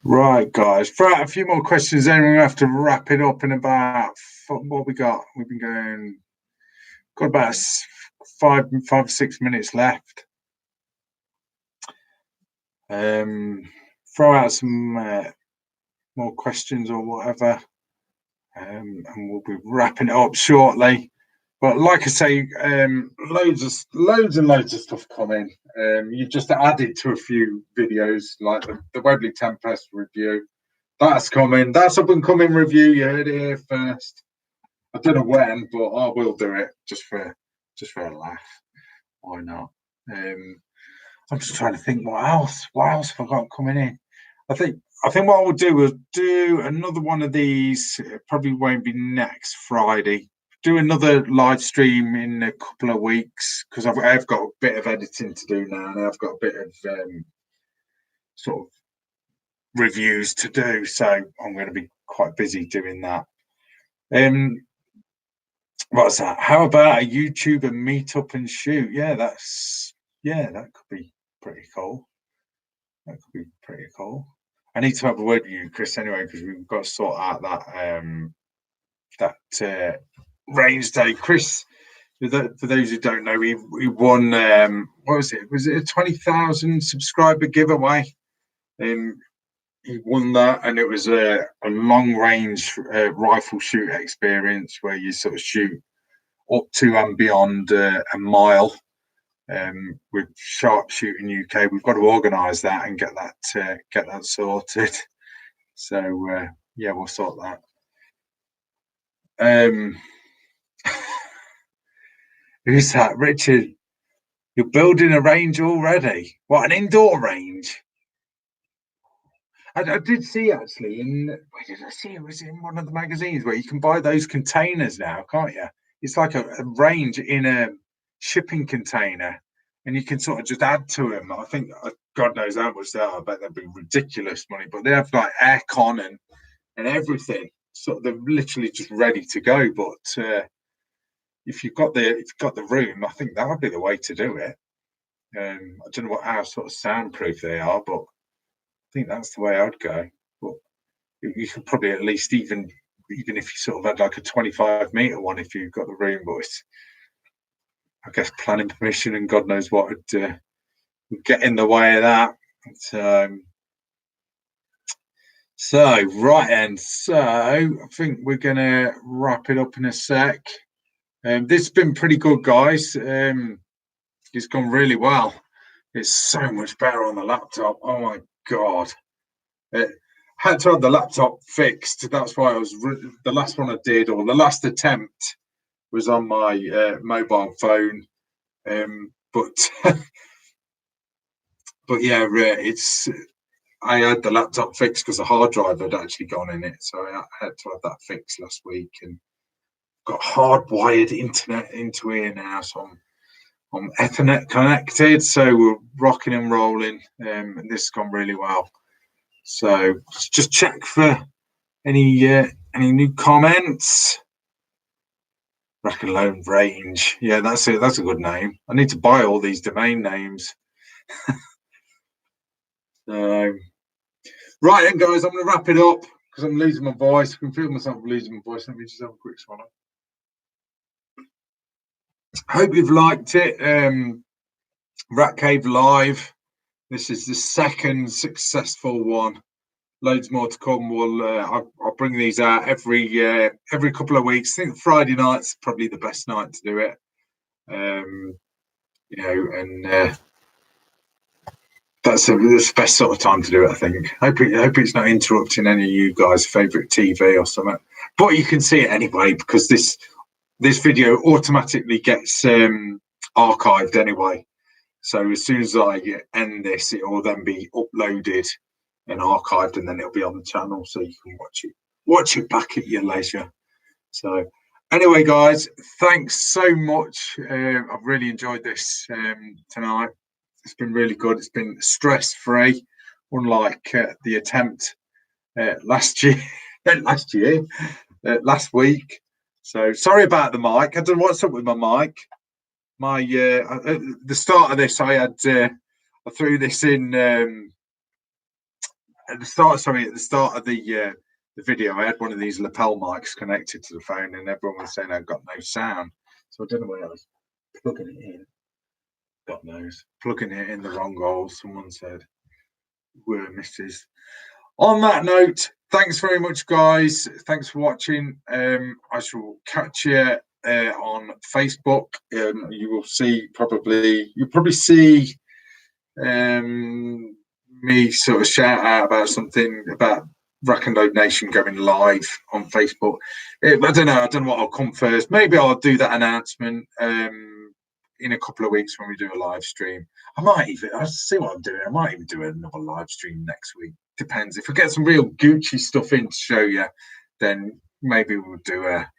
Speaker 1: Right, guys. For a few more questions, then we're going to have to wrap it up in about, what we got? We've been got about 5 or 6 minutes left. Throw out some more questions or whatever, and we'll be wrapping it up shortly. But like I say, loads and loads of stuff coming. You've just added to a few videos, like the Webley Tempest review. That's coming. That's up and coming review. You heard it here first. I don't know when, but I will do it just for a laugh. Why not? I'm just trying to think what else have I got coming in. I think what we'll do is do another one of these. It probably won't be next Friday. Do another live stream in a couple of weeks, because I've got a bit of editing to do now, and I've got a bit of sort of reviews to do. So I'm going to be quite busy doing that. What's that? How about a YouTuber meet up and shoot? Yeah, that could be pretty cool. That could be pretty cool. I need to have a word with you, Chris, anyway, because we've got to sort out that range day. Chris, for those who don't know, he won. What was it? Was it a 20,000 subscriber giveaway? He won that, and it was a long range rifle shoot experience where you sort of shoot up to and beyond a mile. With Sharpshooting UK, we've got to organise that and get that sorted. So yeah, we'll sort that. Who's that, Richard? You're building a range already? What, an indoor range? I did see, actually, where did I see it? Was it in one of the magazines where you can buy those containers now, can't you? It's like a range in a shipping container, and you can sort of just add to them. I think, God knows how much they are. I bet they'd be ridiculous money, but they have like aircon and everything. So they're literally just ready to go. But if you've got the room, I think that would be the way to do it. I don't know how sort of soundproof they are, but I think that's the way I'd go. But you could probably at least, even if you sort of had like a 25-meter one, if you've got the room. But I guess planning permission and God knows what would get in the way of that. So right, and so I think we're gonna wrap it up in a sec. This has been pretty good, guys. It's gone really well. It's so much better on the laptop. Oh my god! It had to have the laptop fixed. That's why I was the last one I did, or the last attempt, was on my mobile phone. But but yeah, it's. I had the laptop fixed because the hard drive had actually gone in it, so I had to have that fixed last week, and got hardwired internet into here now, so I'm Ethernet connected, so we're rocking and rolling, and this has gone really well. So just check for any new comments. Rack and Loan Range, yeah, that's it. That's a good name. I need to buy all these domain names. Right then, guys, I'm going to wrap it up because I'm losing my voice. I can feel myself losing my voice. Let me just have a quick swallow. Hope you've liked it. Rat Cave Live. This is the second successful one. Loads more to come. I'll bring these out every couple of weeks. I think Friday night's probably the best night to do it. That's the best sort of time to do it, I think. Hope it's not interrupting any of you guys' favourite TV or something. But you can see it anyway because this video automatically gets archived anyway. So as soon as I end this, it will then be uploaded and archived, and then it'll be on the channel, so you can watch it back at your leisure. So anyway, guys, thanks so much. I've really enjoyed this tonight. It's been really good. It's been stress-free, unlike the attempt last week. So sorry about the mic. I don't know what's up with my mic. My at the start of this, I threw this in at the start of the video. I had one of these lapel mics connected to the phone, and everyone was saying I've got no sound. So I don't know where I was plugging it in. God knows, plugging it in the wrong hole. Someone said, "Were misses." On that note, thanks very much, guys. Thanks for watching. I shall catch you on Facebook. You'll probably see me sort of shout out about something about Rack and Load Nation going live on Facebook. I don't know what will come first. Maybe I'll do that announcement in a couple of weeks when we do a live stream. I'll see what I'm doing. I might even do another live stream next week. Depends. If I get some real Gucci stuff in to show you, then maybe we'll do a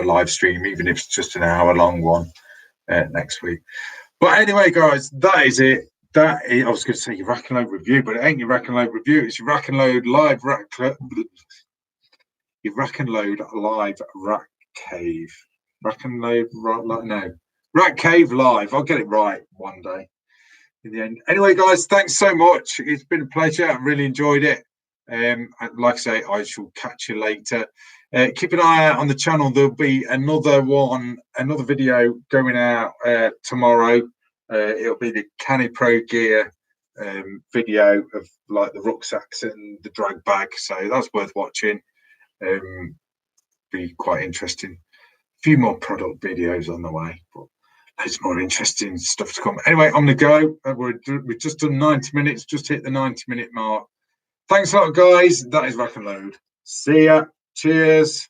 Speaker 1: live stream, even if it's just an hour-long one next week. But anyway, guys, that is it. I was going to say your Rack and Load review, but it ain't your Rack and Load review. It's your Rack and Load live your Rack and Load live Rack Cave. Rack and Load Rack Cave live. I'll get it right one day in the end. Anyway, guys, thanks so much. It's been a pleasure. I really enjoyed it. Like I say, I shall catch you later. Keep an eye out on the channel. There'll be another video going out tomorrow. It'll be the Canny Pro Gear video of like the rucksacks and the drag bag. So that's worth watching. Be quite interesting. A few more product videos on the way, but loads more interesting stuff to come. Anyway, I'm gonna go. We've just done 90 minutes. Just hit the 90-minute mark. Thanks a lot, guys. That is Rack and Load. See ya. Cheers.